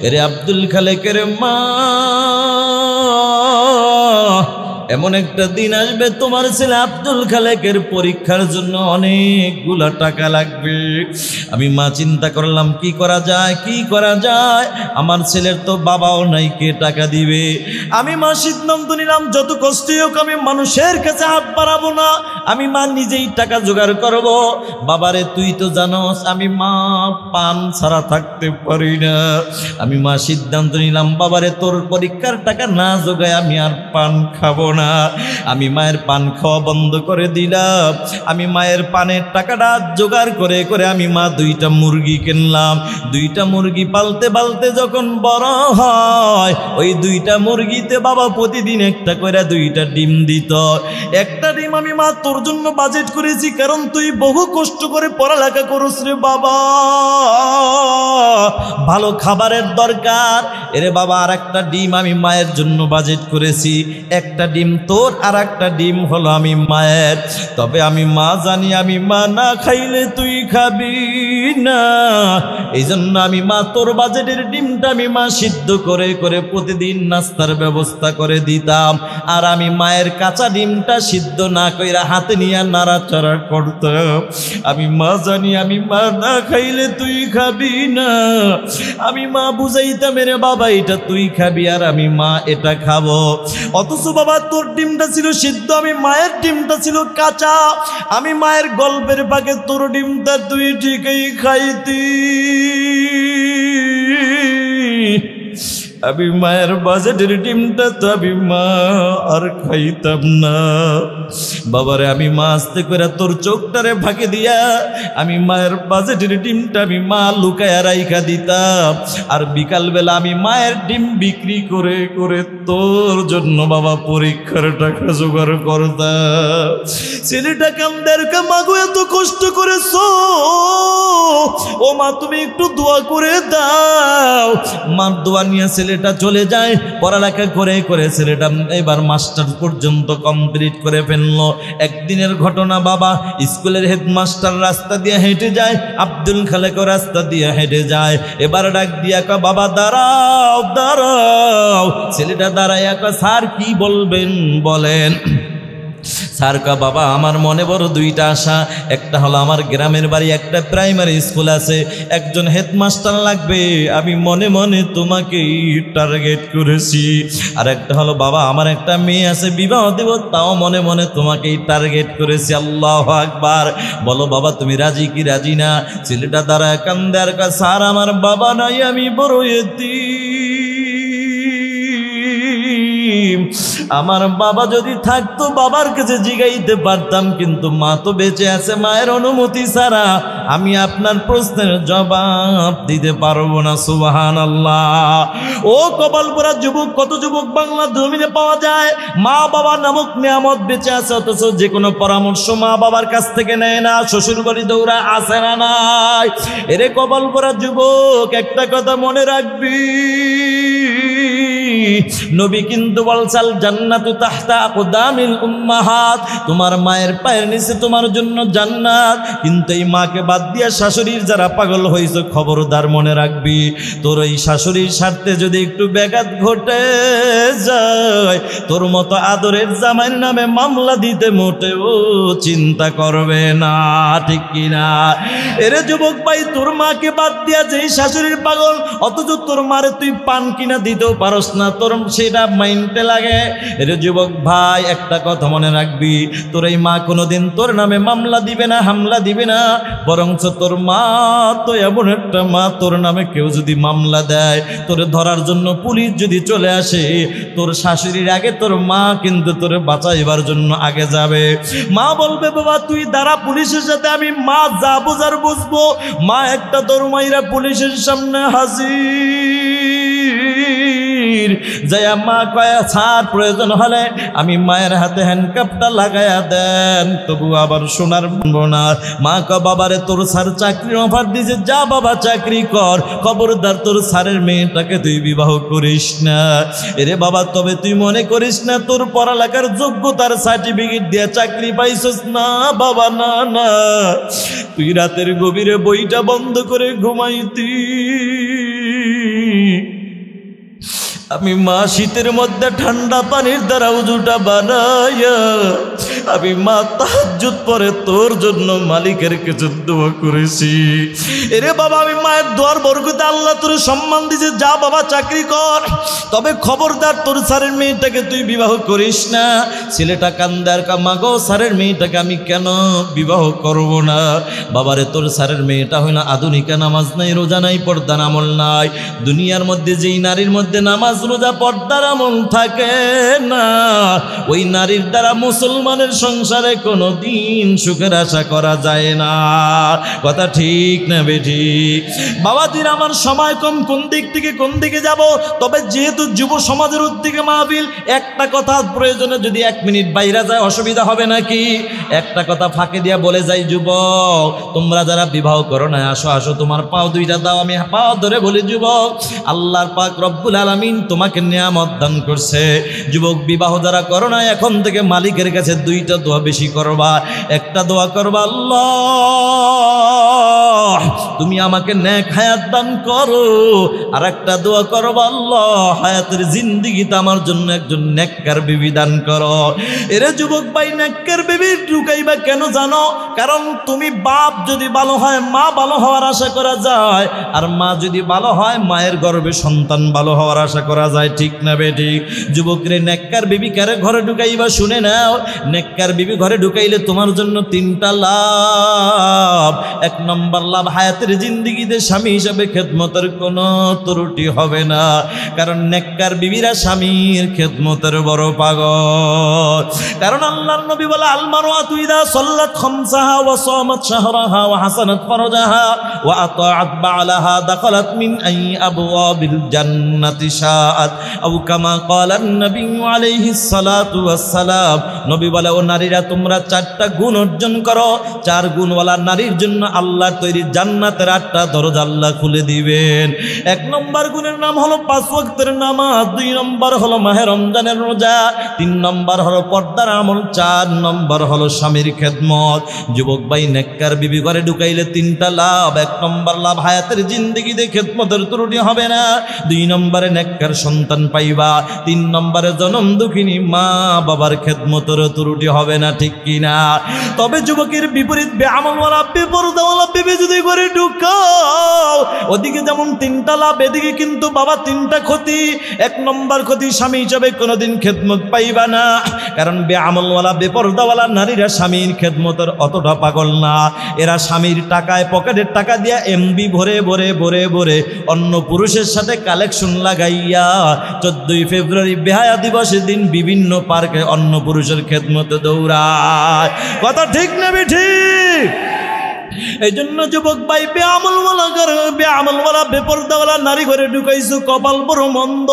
এরে আব্দুল খালেকের মা, এমন একটা দিন আসবে তোমার ছেলে আব্দুল খালেকের পরীক্ষার জন্য অনেকগুলা টাকা লাগবে। আমি মা চিন্তা করলাম কি করা যায়, কি করা যায়, আমার ছেলের তো বাবাও নাই, কে টাকা দিবে? আমি মা সিদ্ধান্ত নিলাম যত কষ্টই হোক আমি মানুষের কাছে হাত বাড়াবো না, আমি মা নিজেই টাকা জোগাড় করব। বাবারে তুই তো জানোস আমি মা পান ছাড়া থাকতে পারি না। আমি মা সিদ্ধান্ত নিলাম বাবারে তোর পরীক্ষার টাকা না জোগায় আমি আর পান খাবো না। আমি মায়ের পান খাওয়া বন্ধ করে দিলাম। আমি মায়ের পানের টাকাটা জোগাড় করে করে আমি মা 2টা মুরগি কিনলাম। 2টা মুরগি পালতে পালতে যখন বড় হয় ওই 2টা মুরগিতে বাবা প্রতিদিন একটা করে 2টা ডিম দিত। একটা ডিম আমি মা তোর জন্য বাজেট করেছি, কারণ তুই বহু কষ্ট করে পড়ালেখা করস রে বাবা, ভালো খাবারের দরকার। এরে বাবা আর একটা ডিম আমি মায়ের জন্য বাজেট করেছি। একটা ডিম তোর আর একটা ডিম হলো আমি মায়ের। তবে আমি মা জানি আমি মা না খাইলে তুই খাবি না, এই জন্য আমি মা তোর বাজেটের ডিমটা আমি মা সিদ্ধ করে করে প্রতিদিন নাস্তার ব্যবস্থা করে দিতাম। আর আমি মায়ের কাঁচা ডিমটা সিদ্ধ না কইরা হাতে নিয়ে নাড়াচাড়া করতাম। আমি মা জানি আমি মা না খাইলে তুই খাবি না। আমি মা বুঝাইতাম রে বাবা এটা তুই খাবি আর আমি মা এটা খাবো। অথচ বাবা তোর ডিমটা ছিল সিদ্ধ, আমি মায়ের ডিমটা ছিল কাঁচা। আমি মায়ের গল্পের পাকে তোর ডিমটা তুই ঠিকই খাইতি, আমি মায়ের বাজেটের ডিমটা তো আমি মা আর খাইতাম না। বাবারে আমি মা আস্তে করে তোর চোখটারে ফাঁকে দিয়া আমি মায়ের বাজেটের ডিমটা আমি মা লুকায়া রাইখা দিতাম। আর বিকালবেলা আমি মায়ের ডিম বিক্রি করে করে তোর জন্য বাবা পরীক্ষার টাকা জোগাড় করতাম। ছেলেটা কান্দের মাগো এত কষ্ট করেছো, ও মা তুমি একটু দোয়া করে দাও। মার দোয়া নিয়ে ছেলেটা চলে যায়। পড়ালেখা করে করে ছেলেটা এবার মাস্টার পর্যন্ত কমপ্লিট করে ফেললো। একদিনের ঘটনা বাবা, স্কুলের হেডমাস্টার রাস্তা দিয়ে হেঁটে যায়, আব্দুল খালেকও রাস্তা দিয়ে হেঁটে যায়। এবার ডাক দিয়া কয় বাবা দাঁড়াও দাঁড়াও। ছেলেটা দাঁড়াইয়া কয় স্যার কি বলবেন বলেন। স্যার কা বাবা আমার মনে বড় 2টা আশা। একটা হলো আমার গ্রামের বাড়ি একটা প্রাইমারি স্কুল আছে, একজন হেডমাস্টার লাগবে, আমি মনে মনে তোমাকেই টার্গেট করেছি। আর একটা হলো বাবা আমার একটা মেয়ে আছে বিবাহ দেব, তাও মনে মনে তোমাকেই টার্গেট করেছি। আল্লাহু আকবার। বলো বাবা তুমি রাজি কি রাজি না? ছেলেটা দাঁড়ায় কান্দে আর কয় স্যার আমার বাবা নাই, আমি বড় এতিম। আমার বাবা যদি থাকতো বাবার কাছে জিগাইতে পারতাম, কিন্তু মা তো বেঁচে আছে, মায়ের অনুমতি ছাড়া আমি আপনার প্রশ্নের জবাব দিতে পারবো না। সুবহানাল্লাহ। ও কপালপোড়া যুবক, কত যুবক বাংলা জমিনে পাওয়া যায় মা বাবা নামক নিয়ামত বেঁচে আছে, অথচ যে কোনো পরামর্শ মা বাবার কাছ থেকে নেয় না, শ্বশুর বাড়ি দৌড়া আসে না নাই। এরে কপালপোড়া যুবক একটা কথা মনে রাখবি, নবী কিন্তু বলছাল জান্নাতু তাহতা আকদামিল উম্মাহাত, তোমার মায়ের পায়ের নিচে তোমার জন্য জান্নাত। কিন্তু এই মাকে বাদ দিয়া শাশুড়ির যারা পাগল হইছে খবরদার মনে রাখবি, তোর এই শাশুড়ির স্বার্থে যদি একটু ব্যাঘাত ঘটে যায়, তোর মতো আদরের জামাইয়ের নামে মামলা দিতে মোটেও চিন্তা করবে না, ঠিক কিনা? এরে যুবক ভাই, তোর মাকে বাদ দিয়া যেই শাশুড়ির পাগল, অথচ তোর মারে তুই পান কিনা দিতেও পারস না, তোর সেটা মাইন্ডে লাগে। এরে যুবক ভাই একটা কথা মনে রাখবি, তোর এই মা কোনোদিন তোর নামে মামলা দিবে না, হামলা দিবে না, বরঞ্চ তোর মা তো এমন একটা মা, তোর নামে কেউ যদি মামলা দেয়, তোরে ধরার জন্য পুলিশ যদি চলে আসে, তোর শাশুড়ির আগে তোর মা কিন্তু তোরে বাঁচাইবার জন্য আগে যাবে। মা বলবে বাবা তুই দাঁড়া, পুলিশের সাথে আমি মা যা বোঝার বুঝবো। মা একটা দরমাইরা পুলিশের সামনে হাজির, যাইয়া মা কয় ছাড়, প্রয়োজন হলে আমি মায়ের হাতে হ্যান্ডকাপটা লাগাইয়া দেন, তবু আবার শোনার না। মা কয় বাবারে তোর স্যার চাকরির অফার দিয়েছে, যা বাবা চাকরি কর, খবরদার তোর স্যারের মেয়েটাকে তুই বিবাহ করিস না। এরে বাবা তবে তুই মনে করিস না তোর পড়ালেখার যোগ্যতার সার্টিফিকেট দিয়ে চাকরি পাইছস না বাবা, না না, তুই রাতের গভীরে বইটা বন্ধ করে ঘুমাইতি। আমি মা শীতের মধ্যে ঠান্ডা পানির দ্বারা উজুটা বানাইয়া আমি মা তাহাজ্জুদ পরে তোর জন্য মালিকের কাছে দোয়া করেছি। এরে বাবা, আমি মায়ের দোয়ার বরকতে আল্লাহ তোর সম্মান দিয়েছে, যা বাবা চাকরি কর, তবে খবরদার তোর স্যারের মেয়েটাকে তুই বিবাহ করিস না। ছেলেটা কান্দে আর মা গো, স্যারের মেয়েটাকে আমি কেন বিবাহ করব না? বাবারে, তোর স্যারের মেয়েটা হইল আধুনিকা, নামাজ নাই, রোজা নাই, পর্দার আমল নাই। দুনিয়ার মধ্যে যেই নারীর মধ্যে নামাজ রোজা পর্দার আমল থাকে না, ওই নারীর দ্বারা মুসলমানের সংসারে কোনো দিন সুখের আশা করা যায় না। কথা ঠিক না বেঠি? বাবা দিন আমার সময় কম, কোন দিক থেকে কোন দিকে যাব? তবে যেহেতু যুব সমাজের উদ্যোগে মাহফিল, একটা কথা প্রয়োজনে যদি 1 মিনিট বাইরে যায় অসুবিধা হবে নাকি? একটা কথা ফাঁকে দিয়া বলে যাই, যুবক তোমরা যারা বিবাহ করো না, আসো আসো, তোমার পাও দুইটা দাও। আমি পাও ধরে বলি, যুবক আল্লাহর পাক রব্বুল আলামিন তোমাকে নিয়ামত দান করছে। যুবক বিবাহ যারা করো না, এখন থেকে মালিকের কাছে 2টা দোয়া বেশি করবা। একটা দোয়া করবা, আল্লাহ তুমি আমাকে নেক হায়াত দান করো। আর একটা দোয়া করবা, আল্লাহ হায়াতের জিন্দেগিতে আমার জন্য একজন নেককার বিবি দান করো। এরে যুবক ভাই, নেককার বিবি ঢুকাইবা কেন জানো? কারণ তুমি বাপ যদি ভালো হয়, মা ভালো হওয়ার আশা করা যায়, আর মা যদি ভালো হয়, মায়ের গর্ভে সন্তান ভালো হওয়ার আশা করা যায়। ঠিক না বেটি? যুবকরে নেককার বিবি কারে ঘরে ঢুকাইবা শুনে নাও। নেককার বিবি ঘরে ঢুকাইলে তোমার জন্য 3টা লাভ। 1 নম্বর লাভ, হায়াতের জিন্দেগিতে স্বামী হিসাবে খেদমতের কোনো ত্রুটি হবে না। কারণ নেককার বিবিরা স্বামীর খেদমতের বড় পাগল। কারণ আল্লাহর নবী বলে, আল মারওয়াতু ইযা সাল্লাত খামসাহা ওয়া সামাত শাহরাহা ওয়া হাসানাত ফারজাহা ওয়া আতাআত বা'লাহা দাখালাত মিন আই আবওয়াবিল জান্নাতি শাআত আও কামা ক্বালা নবী আলাইহিস সালাতু ওয়াস সালাম। নবী বলে, ও নারীরা তোমরা 4টা গুণ অর্জন করো। 4 গুণওয়ালা নারীর জন্য আল্লাহ তৈরি জান্নাতের 8টা দরজা আল্লাহ খুলে দিবেন। 1 নম্বর গুণের নাম হলো 5 ওয়াক্তের নামাজ, 2 নম্বর হলো মাহে রমজানের রোজা, 3 নম্বর হলো পর্দার আমল, 4 নম্বর হলো স্বামীর খেদমত। যুবক ভাই, নেককার বিবি ঘরে ঢুকাইলে 3টা লাভ। 1 নম্বর লাভ, হায়াতের জিন্দেগিতে খেদমতের ত্রুটি হবে না। 2 নম্বরে নেককার সন্তান পাইবা। 3 নম্বরে জনম দুঃখিনী মা বাবার খেদমতের ত্রুটি হবে না। ঠিক কিনা? তবে যুবকের বিপরীত, বেআমলওয়ালা বেপরদাওয়ালা বিবি যদি ঘরে ঢুকাও, ওদিকে যেমন 3টা লাভ, এদিকে কিন্তু বাবা 3টা ক্ষতি। 1 নম্বর ক্ষতি, স্বামী হিসাবে কোনোদিন খেদমত পাইবা না। কারণ বেআমলওয়ালা বেপরদাওয়ালা নারীরা স্বামীর খেদমতের অতটা পাগল না। এরা স্বামীর টাকায়, পকেটের টাকা দিয়া এমবি ভরে ভরে ভরে ভরে অন্য পুরুষের সাথে কালেকশন লাগাইয়া 14 ফেব্রুয়ারি বেহায়া দিবসের দিন বিভিন্ন পার্কে অন্য পুরুষের খেদমতে দৌড়ায়। কথা ঠিক না ঠিক? এই জন্য যুবক ভাই, বেআমলওয়ালা বেপরদাওয়ালা নারী ঘরে ঢুকাইছো, কপাল বড় মন্দ।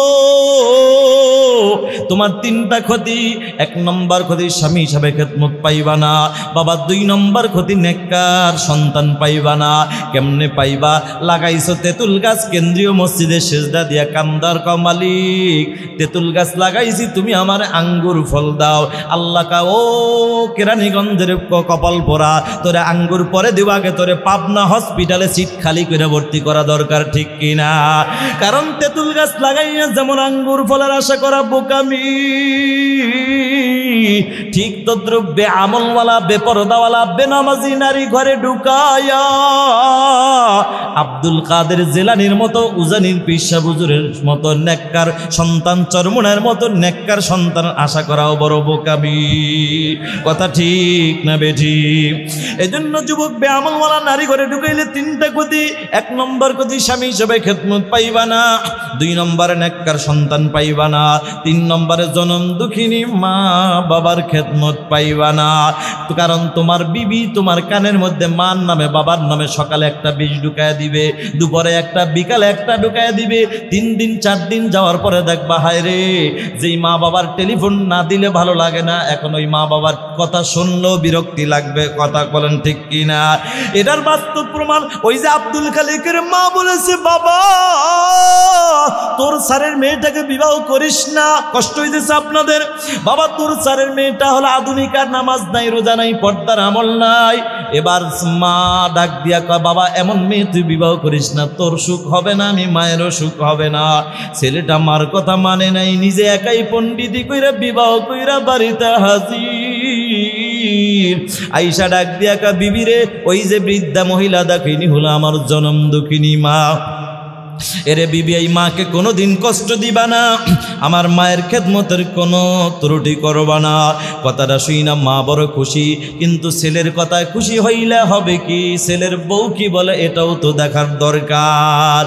তোমার 3টা ক্ষতি। 1 নম্বর ক্ষতি, স্বামী হিসাবে খেদমত পাইবা না বাবা। 2 নম্বর ক্ষতি, নেককার সন্তান পাইবা না। কেমনে পাইবা? লাগাইছো তেঁতুল গাছ, কেন্দ্রীয় মসজিদে সেজদা দিয়া কান্দার ক মালিক, তেঁতুল গাছ লাগাইছি, তুমি আমার আঙ্গুর ফল দাও। আল্লাহ কা, ও কেরানীগঞ্জের কপাল পোড়া, তোরে আঙ্গুর পরে দিব, আগে তোরে পাবনা হসপিটালে সিট খালি করে ভর্তি করা দরকার। ঠিক কিনা? কারণ তেঁতুল গাছ লাগাইয়া যেমন আঙ্গুর ফলের আশা করা বোকামি, ঠিক তদ্রুপ বেআমলওয়ালা বেপরদাওয়ালা বেনামাজি নারী ঘরে ঢুকায়া আব্দুল কাদের জিলানীর মতো, উজানির পীর সাহেব হুজুরের মতো নেককার সন্তান, চরমুনার মতো নেককার সন্তান আশা করাও বড় বোকামি। কথা ঠিক না বেঠি? এই জন্য যুবক, বেআমলওয়ালা নারী ঘরে ঢুকাইলে 3টা ক্ষতি। 1 নম্বর ক্ষতি, স্বামী হিসেবে খেদমত পাইবা না। 2 নম্বরে নেককার সন্তান পাইবা না। 3 নম্বরে জনম দুঃখিনী মা বাবার খেদমত পাইবা না। কারণ তোমার বিবি তোমার কানের মধ্যে মার নামে বাবার নামে সকালে একটা বিষ ঢুকায় দিবে, দুপুরে একটা, বিকালে একটা ঢুকায় দিবে। 3 দিন 4 দিন যাওয়ার পরে দেখবা, হায় রে, যেই মা বাবার টেলিফোন না দিলে ভালো লাগে না, এখন ওই মা বাবার কথা শুনলেও বিরক্তি লাগবে। কথা বলেন ঠিক কিনা? এটার বাস্তব প্রমাণ ওই যে আব্দুল খালিকের মা বলেছে, বাবা তোর স্যারের মেয়েটাকে বিবাহ করিস না। কষ্ট হইতেছে আপনাদের? বাবা, তোর স্যারের মেয়েটা হলো আধুনিকা, নামাজ নাই, রোজা নাই, পর্দার আমল নাই। এবার মা ডাক দিয়া কয়, বাবা এমন মেয়ে তুই বিবাহ করিস না, তোর সুখ হবে না, আমি মায়েরও সুখ হবে না। ছেলেটা মার কথা মানে নাই, নিজে একাই পণ্ডিতি কইরা বিবাহ কইরা বাড়িতে হাজির। আয়েশা ডাক দিয়া কা বিবি রে, ওই যে বৃদ্ধা মহিলা দেখিনি হলো আমার জনম দুঃখিনী মা। এরে বিবি, এই মাকে কোনোদিন কষ্ট দিবা না, আমার মায়ের খেদমতের কোনো ত্রুটি করবা না। কথাটা শুই না মা বড় খুশি, কিন্তু ছেলের কথায় খুশি হইলে হবে কি, ছেলের বউ কি বলে এটাও তো দেখার দরকার।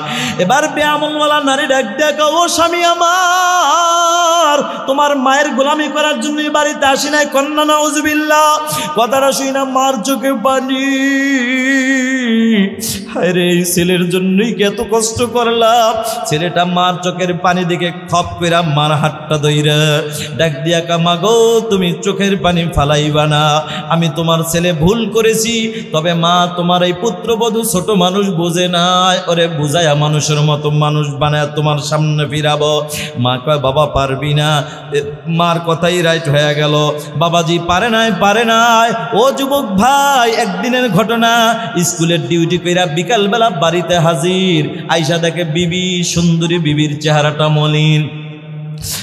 এবার বেআমলওয়ালা নারী ডাক দেখা, ও স্বামী আমার, তোমার মায়ের গোলামি করার জন্য বাড়িতে আসি নাই, কন্যা নাউজুবিল্লাহ। কথাটা শুই না মার চোখে পানি। আরে এই ছেলের জন্যই কি এত কষ্ট করলাম। ছেলেটা মার চোখের পানি দেখে খপ করে মার হাতটা ধইরা ডাক দিয়া কা, মাগো তুমি চোখের পানি ফালাইবা না, আমি তোমার ছেলে ভুল করেছি, তবে মা তোমার এই পুত্রবধূ ছোট মানুষ বোঝে নাই, ওরে বুঝায়া মানুষের মতো মানুষ বানায় তোমার সামনে ফিরাবো। মা কয়, বাবা পারবি না। মার কথাই রাইট হয়ে গেল, বাবাজি পারে নাই। ও যুবক ভাই, একদিনের ঘটনা, স্কুলের ডিউটি কইরা বিকালবেলা বাড়িতে হাজির। আয়েশা দেখে বিবি সুন্দরী, বিবির চেহারাটা মলিন।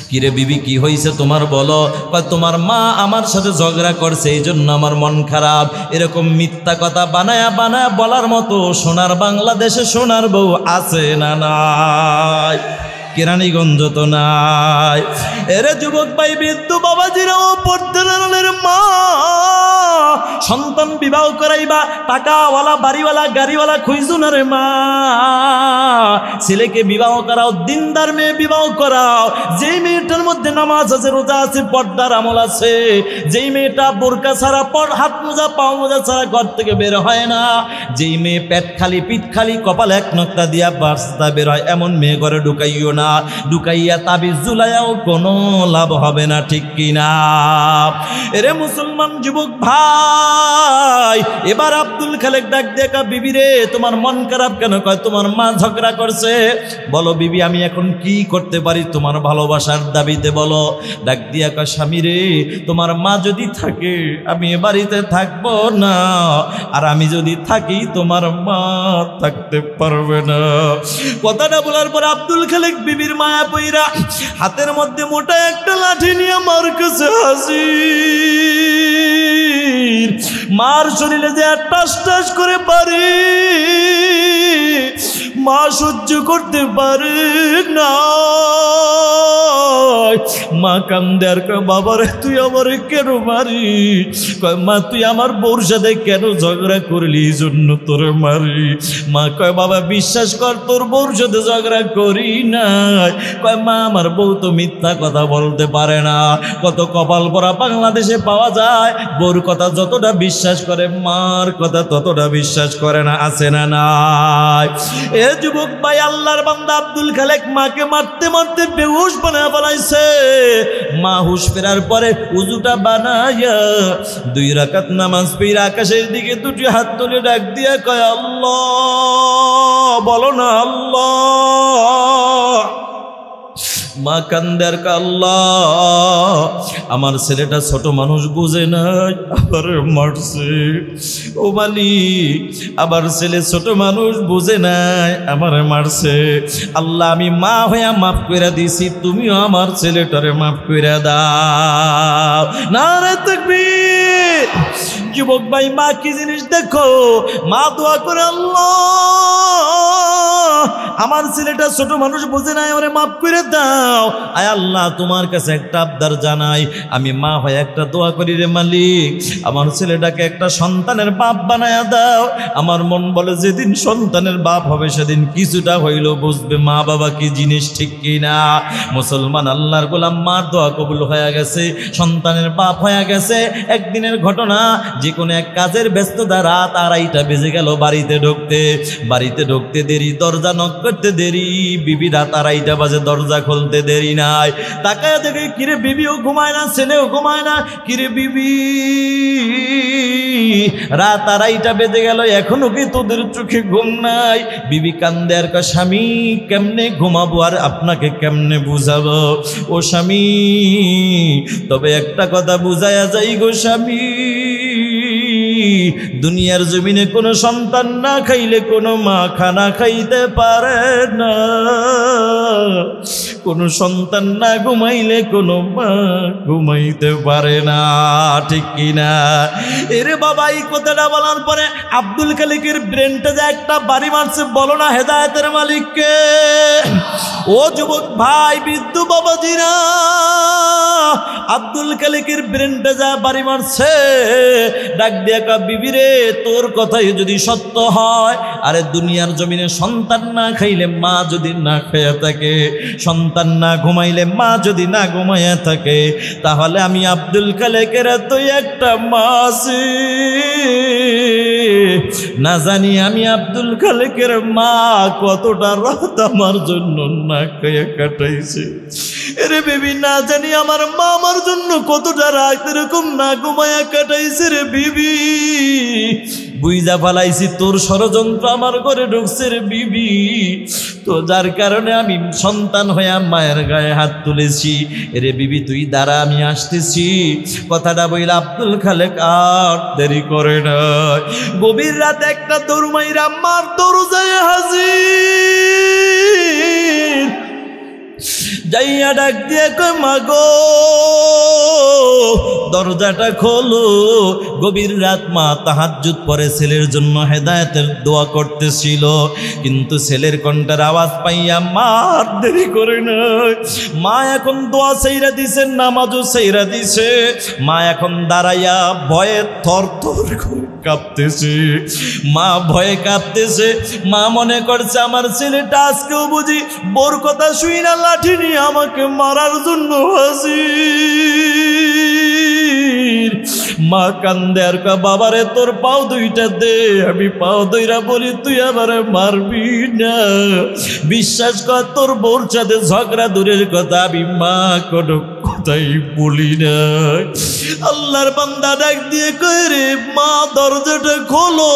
কিরে বিবি, কি হয়েছে তোমার বলো? তোমার মা আমার সাথে ঝগড়া করছে, এই জন্য আমার মন খারাপ। এরকম মিথ্যা কথা বানায়া বলার মতো সোনার বাংলাদেশে সোনার বউ আছে না নাই? কেরানীগঞ্জ তো নাই। এরে যুবক ভাই, বৃদ্ধ বাবাজিরাও পর্দারের মা, সন্তান বিবাহ করাইবা, টাকাওয়ালা বাড়িওয়ালা গাড়িওয়ালা খুঁজু না রে মা। ছেলেকে বিবাহ করাও, দিনদার মেয়ে বিবাহ করাও, যেই মেয়েটার মধ্যে নামাজ আছে, রোজা আছে, পর্দার আমল আছে, যেই মেয়েটা বোরকা ছাড়া হাত মোজা পাও মোজা ছাড়া ঘর থেকে বের হয় না, যেই মেয়ে পেট খালি পিঠ খালি কপাল এক নক্তা দিয়া বাস্তা বের হয়, এমন মেয়ে ঘরে ঢুকাইও না। ঢুকাইয়া তাবিজ জুলাইয়াও কোনো লাভ হবে না, ঠিক কিনা? এরে মুসলমান যুবক ভাই, এবার আব্দুল খালেক ডাক দেখা, বিবি রে তোমার মন খারাপ কেন? কয় তোমার মা ঝগড়া করছে। বলো বিবি, আমি এখন কি করতে পারি তোমার ভালোবাসার দাবিতে বলো। ডাক দিয়া কয়, স্বামী রে তোমার মা যদি থাকে আমি এ বাড়িতে থাকবো না, আর আমি যদি থাকি তোমার মা থাকতে পারবে না। কথাটা বলার পর আব্দুল খালেক বিবির মায়া পইরা হাতের মধ্যে মোটা একটা লাঠি নিয়ে মার কাছে হাজির। মার শরীরে যে টাস টাস করে পারে, মা সহ্য করতে পারে না। মা কান্দে আর কয়, বাবারে তুই আমারে কেন মারি? কয়, মা তুই আমার বউর সাথে কেন ঝগড়া করলি, এই জন্য তোরে মারি। মা কয়, বাবা বিশ্বাস কর তোর বউর সাথে ঝগড়া করি নাই। কয়, মা আমার বউ তো মিথ্যা কথা বলতে পারে না। কত কপাল পরা বাংলাদেশে পাওয়া যায়, বউর কথা যতটা বিশ্বাস করে মার কথা ততটা বিশ্বাস করে না, আছে না নাই? এ যুবক ভাই, আল্লাহর বান্দা আব্দুল খালেক মাকে মারতে মারতে বেহুশ বানায় ফেলাইছে। মা হুশ ফেরার পরে উজুটা বানাইয়া 2 রাকাত নামাজ পড়ে আকাশের দিকে 2টি হাত তুলে ডাক দিয়া কয়, আল্লাহ। বলো না আল্লাহ। মা কান্দার আল্লাহ, আমার ছেলেটা ছোট মানুষ বুঝে নাই, আবার মারছে। ও মালিক, আবার ছেলে ছোট মানুষ বুঝে নাই, আমার মারছে। আল্লাহ, আমি মা হইয়া মাফ কইরা দিছি, তুমিও আমার ছেলেটারে মাফ কইরা দাও। নারে তাকবীর। যুবক ভাই, মা কি জিনিস দেখো। মা দোয়া করে, আল্লাহ আমার ছেলেটা ছোট মানুষ বুঝে নাই, ওরে মাফ করে দাও। আয় আল্লাহ, তোমার কাছে একটা আবদার জানাই, আমি মা হয়ে একটা দোয়া করি রে মালিক, আমার ছেলেটাকে একটা সন্তানের বাপ বানায়া দাও। আমার মন বলে যেদিন সন্তানের বাপ হবে সেদিন কিছুটা হইলেও বুঝবে মা বাবা কি জিনিস, ঠিক কিনা? মুসলমান আল্লাহর গোলাম, মার দোয়া কবুল হয়ে গেছে, সন্তানের বাপ হয়ে গেছে। একদিনের ঘটনা, যে কোনো এক কাজের ব্যস্ততা, রাত 2:30 বেজে গেল বাড়িতে ঢুকতে দেরি, দরজা নক করতে দেরি। বিবি রাত 2:30 বাজে দরজা খুলতে দেরি নাই। তাকায় দেখে, কিরে বিবিও ঘুমায় না, ছেলেও ঘুমায় না। কিরে বিবি, রাত 2:30 বেজে গেল, এখনো কি তোদের চোখে ঘুম নাই? বিবি কান্দে আর কয়, স্বামী কেমনে ঘুমাবো আর আপনাকে কেমনে বুঝাবো? ও স্বামী, তবে একটা কথা বুঝায়া যাই গো স্বামী, দুনিয়ার জমিনে কোনো সন্তান না খাইলে কোনো মা খানা খাইতে পারে না, কোনো সন্তান না ঘুমাইলে কোনো মা ঘুমাইতে পারে না, ঠিক কিনা? এরে বাবা, এই কথাটা বলার পরে আব্দুল খালিকের ব্রেনটা যে একটা বাড়ি মারছে, বলো না হেদায়েতের মালিককে। ও যুবক ভাই, বৃদ্ধ বাবাজিরা, আব্দুল খালিকের ব্রেনটা যা বাড়ি মারছে, ডাক দিয়া কা, বিবি রে, তোর কথাই যদি সত্য হয়, আরে দুনিয়ার জমিনে সন্তান না খাইলে মা যদি না খাইয়া থাকে, সন্তান না ঘুমাইলে মা যদি না ঘুমাইয়া থাকে, তাহলে আমি আব্দুল খালিকের তুই একটা মাসি না জানি আমি আব্দুল খালিকের মা কতটা রাত আমার জন্য না খাইয়া কাটাইছে। এরে বেবি, না জানি আমার মা আমার জন্য কতটা রাত এরকম না ঘুমাইয়া কাটাইছে রে বিবি। বুঝা ফালাইছি তোর ষড়যন্ত্র আমার ঘরে ঢুকছে রে বিবি, তো যার কারণে আমি সন্তান হইয়া মায়ের গায়ে হাত তুলেছি। এরে বিবি তুই দাঁড়া, আমি আসতেছি। কথাটা বইলা আব্দুল খালেক আর দেরি করে না, গভীর রাতে একটা দৌড় মাইরা মার দরজায় হাজির। যাইয়া ডাক দিয়ে কই, মাগো দরজাটা খোলো। গভীর রাত, মা তাহাজ্জুদ পরে ছেলের জন্য হেদায়েতের দোয়া করতেছিল, কিন্তু ছেলের কণ্ঠের আওয়াজ পাইয়া মা আর দেরি করে না। মা এখন দোয়া ছাইরা দিছে, নামাজও ছাইরা দিছে। মা এখন দাঁড়াইয়া ভয়ে থর থর করে কাঁপতেছে। মা ভয়ে কাঁপতেছে। মা মনে করছে আমার ছেলেটা আজকেও বুঝি বোর কথা শুই না লাঠি নিয়ে আমাকে মারার জন্য হাজির। মা কান্দে আর কা, বাবারে তোর পাও দুইটা দে। আমি পাও দুইরা বলি, তুই আমারে মারবি না। বিশ্বাস কর, তোর বোর সাথে ঝগড়া দূরের কথা, আমি মা কোনো কথাই বলি না। আল্লাহর বান্দা ডাক দিয়ে কই, রে মা দরজাটা খোলো।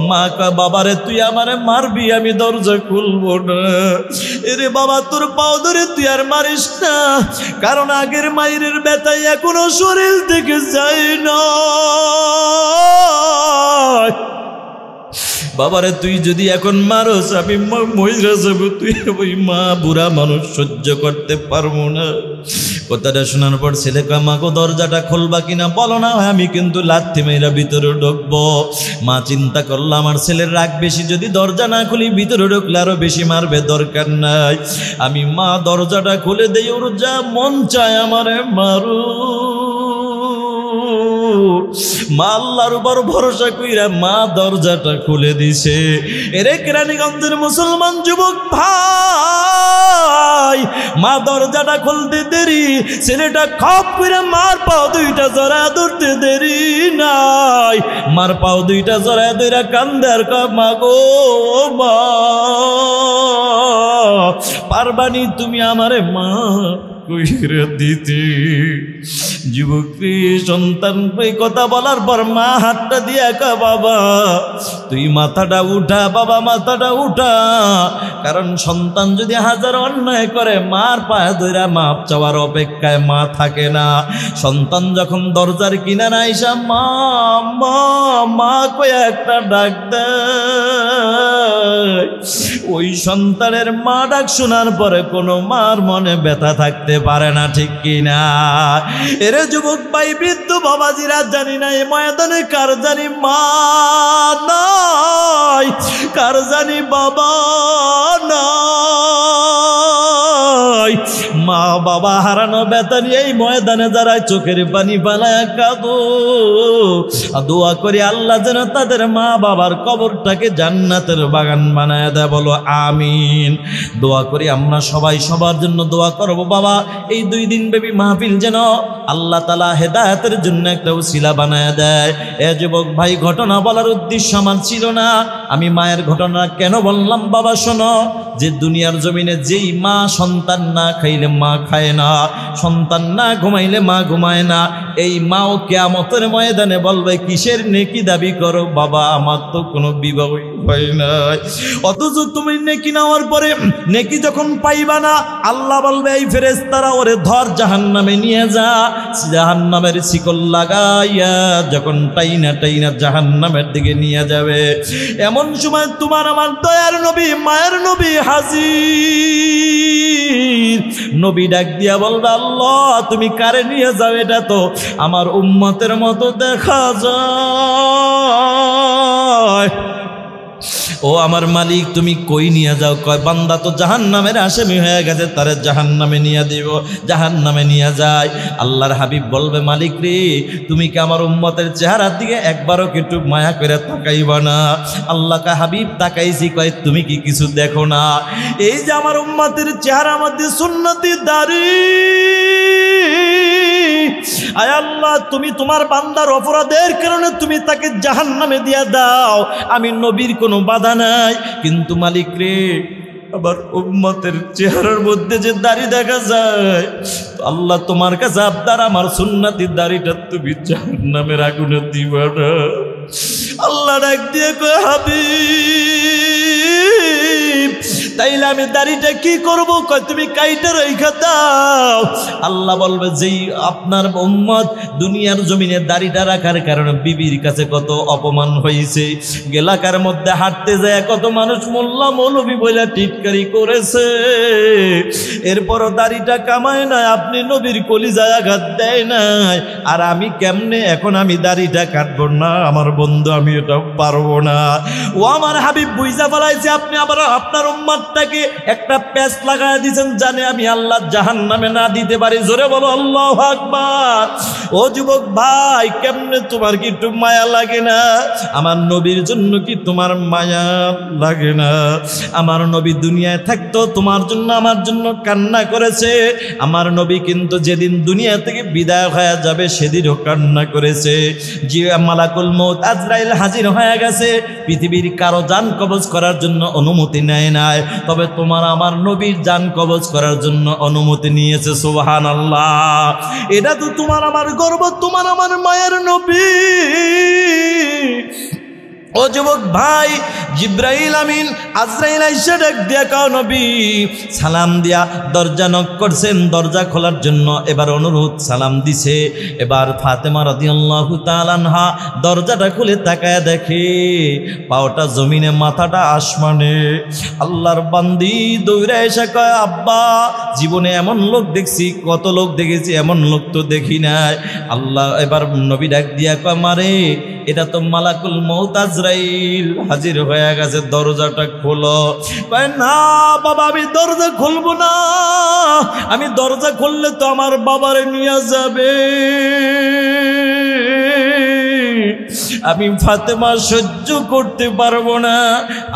মা কয়, বাবারে তুই আমারে মারবি, আমি দরজা খুলবো না। এরে বাবা, তোর পাও ধরে তুই আর মারিস না, কারণ আগের মায়ের ব্যথায় এখনো শরীর থেকে যায় না। বাবারে তুই যদি এখন মারস, আমি মইরা যাবো। তুই ওই মা বুড়া মানুষ সহ্য করতে পারবো না। কথাটা শোনার পর ছেলে কয়, মাগো দরজাটা খুলবা কিনা বলো না, আমি কিন্তু লাথি মেয়েরা ভিতরে ঢুকবো। মা চিন্তা করলো, আমার ছেলের রাগ বেশি, যদি দরজা না খুলি ভিতরে ঢুকলে আরো বেশি মারবে, দরকার নাই। আমি মা দরজাটা খুলে দেই, ওর যা মন চায় আমারে মারু। মা আল্লাহর উপর ভরসা কইরা মা দরজাটা খুলে দিছে। এরে কেরানীগঞ্জের মুসলমান যুবক ভাই, মা দরজাটা খুলতে দেরি, ছেলেটা খপ করে মার পাও দুইটা জড়া ধরতে দেরি নাই। মার পাও দুইটা জড়া ধইরা কান্দে আর কয়, মা গো মা, পারবানি তুমি আমারে মা কইরা দিতে। যুবকী সন্তান এই কথা বলার পর মা হাতটা দিয়ে কয়, বাবা তুই মাথাটা উঠা, বাবা মাথাটা উঠা। কারণ সন্তান যদি হাজার অন্যায় করে, মার পায়ে ধইরা মাপ চাওয়ার অপেক্ষায় মা থাকে না। সন্তান যখন দরজার কিনারা আইসা মা মা মা কয়ে একটা ডাক দেয়, ওই সন্তানের মা ডাক শোনার পরে কোনো মার মনে ব্যথা থাকতে পারে না, ঠিক কিনা? এরে যুবক ভাই, বৃদ্ধ বাবাজিরা, জানি না এ ময়দানে কার জানি মা নাই, কার জানি বাবা নাই। মা বাবা হারানো ব্যথা নিয়ে এই ময়দানে যারা চোখের পানি পালায় কাঁদো, দোয়া করি আল্লাহ যেন তাদের মা বাবার কবরটাকে জান্নাতের বাগান বানায় দেয়, বলো আমিন। দোয়া করি আমরা সবাই সবার জন্য দোয়া করবো। বাবা এই 2 দিন ব্যাপী মাহফিল যেন আল্লাহ তাআলা হেদায়েতের জন্য একটা উসিলা বানায় দেয়। এ যুবক ভাই, ঘটনা বলার উদ্দেশ্য আমার ছিল না। আমি মায়ের ঘটনা কেন বললাম বাবা শোনো, যে দুনিয়ার জমিনে যেই মা সন্তান না খাইলে মা খায় না, সন্তান না ঘুমাইলে মা ঘুমায় না, এই মাও কিয়ামতের ময়দানে বলবে কিসের নেকি দাবি করো? বাবা আমার তো কোনো বিবাহ হয় নাই। অথচ তুমি নেকি নেওয়ার পরে নেকি যখন পাইবা না, আল্লাহ বলবে এই ফেরেশতারা ওরে ধর জাহান্নামে নিয়ে যা। জাহান্নামের শিকল লাগাইয়া যখন টাইনা টাইনা জাহান্নামের দিকে নিয়ে যাবে, এমন সময় তোমার আমার দয়ার নবী মায়ের নবী হাজির। নবী ডাক দিয়া বলবে আল্লাহ তুমি কারে নিয়ে যাও? এটা তো আমার উম্মতের মতো দেখা যায়। ও আমার মালিক তুমি কই নিয়ে যাও? কয় বান্দা তো জাহান্নামের আসামি হয়ে গেছে, তারে জাহান্নামে নিয়ে দিব। জাহান্নামে নিয়ে যায়। আল্লাহর হাবিব বলবে মালিক রে তুমি কি আমার উম্মতের চেহারার দিকে একবারও একটু মায়া করে তাকাইবা না? আল্লাহ কা হাবিব তাকাইছি। কয় তুমি কি কিছু দেখো না? এই যে আমার উম্মতের চেহারার মধ্যে সুন্নতি দাড়ি, আয় আল্লাহ তুমি তোমার বান্দার অপরাধের কারণে তুমি তাকে জাহান্নামে দিয়া দাও, আমি নবীর কোনো বাধা নাই। কিন্তু মালিক রে আবার উম্মতের চেহারার মধ্যে যে দাড়ি দেখা যায়, আল্লাহ তোমার কাছে আবদার আমার সুন্নতি দাড়িটা তুমি জাহান্নামের আগুনে দিবা না। আল্লাহ ডাক দিয়ে কয় হাবিব তাইলে আমি দাড়িটা কি করব? কয় তুমি কাইটা রেখে দাও। আল্লাহ বলবে যেই আপনার উম্মত দুনিয়ার জমিনে দাড়িটা রাখার কারণে বিবির কাছে কত অপমান হয়েছে, এলাকার মধ্যে হাঁটতে যায় কত মানুষ মোল্লা মৌলবী বলে টিটকারি করেছে, এরপরও দাড়িটা কামায় না, আপনি নবীর কলিজায় আঘাত দেয় নাই। আর আমি কেমনে এখন আমি দাড়িটা কাটবো না? আমার বন্ধু আমি এটা পারবো না। ও আমার হাবিব বুঝা ফেলাইছে আপনি আবার আপনার উম্মতটাকে একটা প্যাচ লাগায় দিয়েছেন জানে আমি আল্লাহ জাহান্নামে না দিতে পারি। জোরে বলো আল্লাহু আকবার। ও যুবক ভাই কেমনে তোমার কি একটু মায়া লাগে না? আমার নবীর জন্য কি তোমার মায়া লাগে না? আমার নবী দুনিয়ায় থাকতো তোমার জন্য আমার জন্য কান্না করেছে। আমার নবী কিন্তু যেদিন দুনিয়া থেকে বিদায় হয়ে যাবে সেদিনও কান্না করেছে। যে মালাকুল মউত আজরাইল হাজির হয়ে গেছে, পৃথিবীর কারো জান কবজ করার জন্য অনুমতি নেয় নাই, তবে তোমার আমার নবীর জান কবজ করার জন্য অনুমতি নিয়েছে। সুবহানাল্লাহ। এটা তো তোমার আমার গর্ব, তোমার আমার মায়ের নবী। ও যুবক ভাই জিব্রাইল আমিন আজরাইল আইসা ডাক দিয়া কাও নবী সালাম দিয়া দরজা নক করছেন, দরজা খোলার জন্য এবার অনুরোধ সালাম দিছে। এবার ফাতেমা রাদিয়াল্লাহু তাআলা আনহা দরজাটা খুলে তাকায় দেখে পাওটা জমিনে মাথাটা আসমানে। আল্লাহর বান্দি দৌড়ে এসে কয় আব্বা জীবনে এমন লোক দেখছি, কত লোক দেখেছি, এমন লোক তো দেখি নাই। আল্লাহ এবার নবী ডাক দিয়া কয় মারে এটা তো মালাকুল মউত আজরাইল হাজির হয়ে গেছে, দরজাটা খোলো। কয় না বাবা আমি দরজা খুলবো না, আমি দরজা খুললে তো আমার বাবারে নিয়ে যাবে, আমি ফাতেমা সহ্য করতে পারবো না।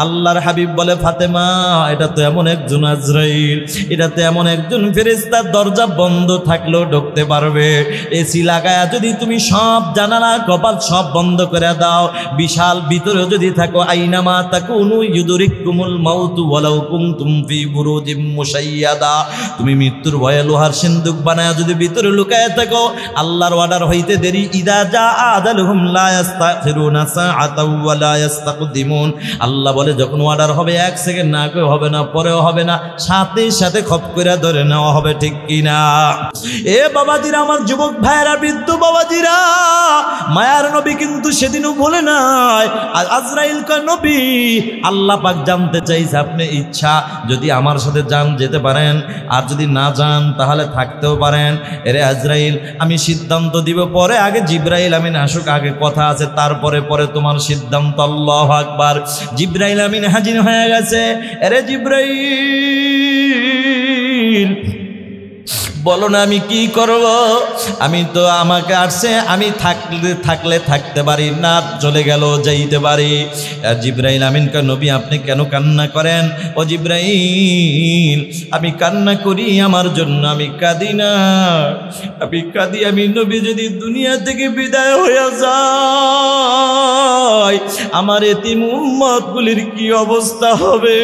আল্লাহর হাবিব বলে ফাতেমা এটা তো এমন একজন আজরাইল, এটা তো এমন একজন ফেরেশতা, দরজা বন্ধ থাকলেও ঢুকতে পারবে। এসি লাগায়া যদি তুমি সব জানালা কপাল সব বন্ধ করে দাও, বিশাল ভিতরে যদি থাকো আইনামা তাকুনু ইউদরিকুমুল মাউতু ওয়ালাউ কুনতুম ফি বুরুজিম মুশাইয়াদা, তুমি মৃত্যুর ভয়ে লোহার সিন্দুক বানায়া যদি ভিতরে লুকায় থাকো, আল্লাহর অর্ডার হইতে দেরি ইদা জা আদালুহুম লা ইস্তাখিরুনা সাআতাও ওয়া লা ইস্তাকদিমুন। আল্লাহ বলে যখন অর্ডার হবে 1 সেকেন্ড না কেউ হবে না, পরেও হবে না, সাথে সাথে খপ করে ধরে নেওয়া হবে, ঠিক কিনা? এ বাবাজিরা আমার যুবক ভাইরা বৃদ্ধ বাবাজিরা, মায়ার নবী কিন্তু সেদিনও বলে নাই আজরাইল কা নবী আল্লাহ পাক জানতে চাইছে আপনি ইচ্ছা যদি আমার সাথে যান যেতে পারেন, আর যদি না যান তাহলে থাকতেও পারেন। এরে আজরাইল আমি সিদ্ধান্ত দিব পরে, আগে জিব্রাইল আমিন আসুক, আগে কথা আছে, তারপরে পরে তোমার সিদ্ধান্ত। আল্লাহু আকবার। জিব্রাইল আমিন হাজির হয়ে গেছে। এরে জিব্রাইল বলো না আমি কি করব? আমি তো আমাকে আসছে, আমি থাকলে থাকতে পারি, না চলে গেল যাইতে পারি। জিব্রাইল আমিন কা নবী আপনি কেন কান্না করেন? ও জিব্রাইল আমি কান্না করি আমার জন্য, আমি কাঁদি না, আমি কাঁদি আমি নবী যদি দুনিয়া থেকে বিদায় হয়ে যায় আমার এতিম উম্মতগুলির কি অবস্থা হবে।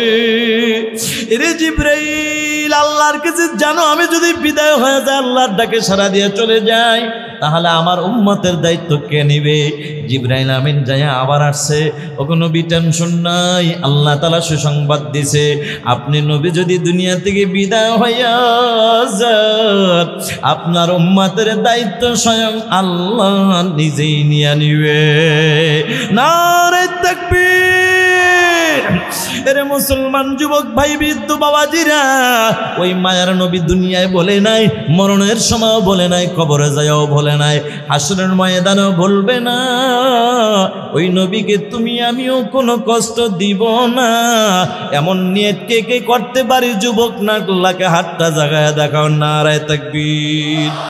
এরে জিব্রাইল আল্লাহর কাছে জানো আমি যদি বিদায় হয়ে যায়, আল্লাহর ডাকে সাড়া দিয়ে চলে যায়, তাহলে আমার উম্মতের দায়িত্ব কে নিবে? জিবরাইল আমিন যায় আবার আসছে, ও কোনো নবী টেনশন নাই, আল্লাহ তাআলা সুসংবাদ দিছে, আপনি নবী যদি দুনিয়া থেকে বিদায় হইয়া যান, আপনার উম্মতের দায়িত্ব স্বয়ং আল্লাহ নিজেই নিয়ে নিবে। নারে তাকবীর! এরে মুসলমান যুবক ভাই, বৃদ্ধ বাবাজিরা, ওই মায়ার নবী দুনিয়ায় বলে নাই, মরণের সময় বলে নাই, কবরে যায়ও বলে নাই, হাসরের ময়দানেও বলবে না। ওই নবীকে তুমি আমিও কোনো কষ্ট দিব না, এমন নিয়ত কে কে করতে পারি? যুবক নাকলাকে হাতটা জাগায় দেখাও। নারায়ে তাকবীর!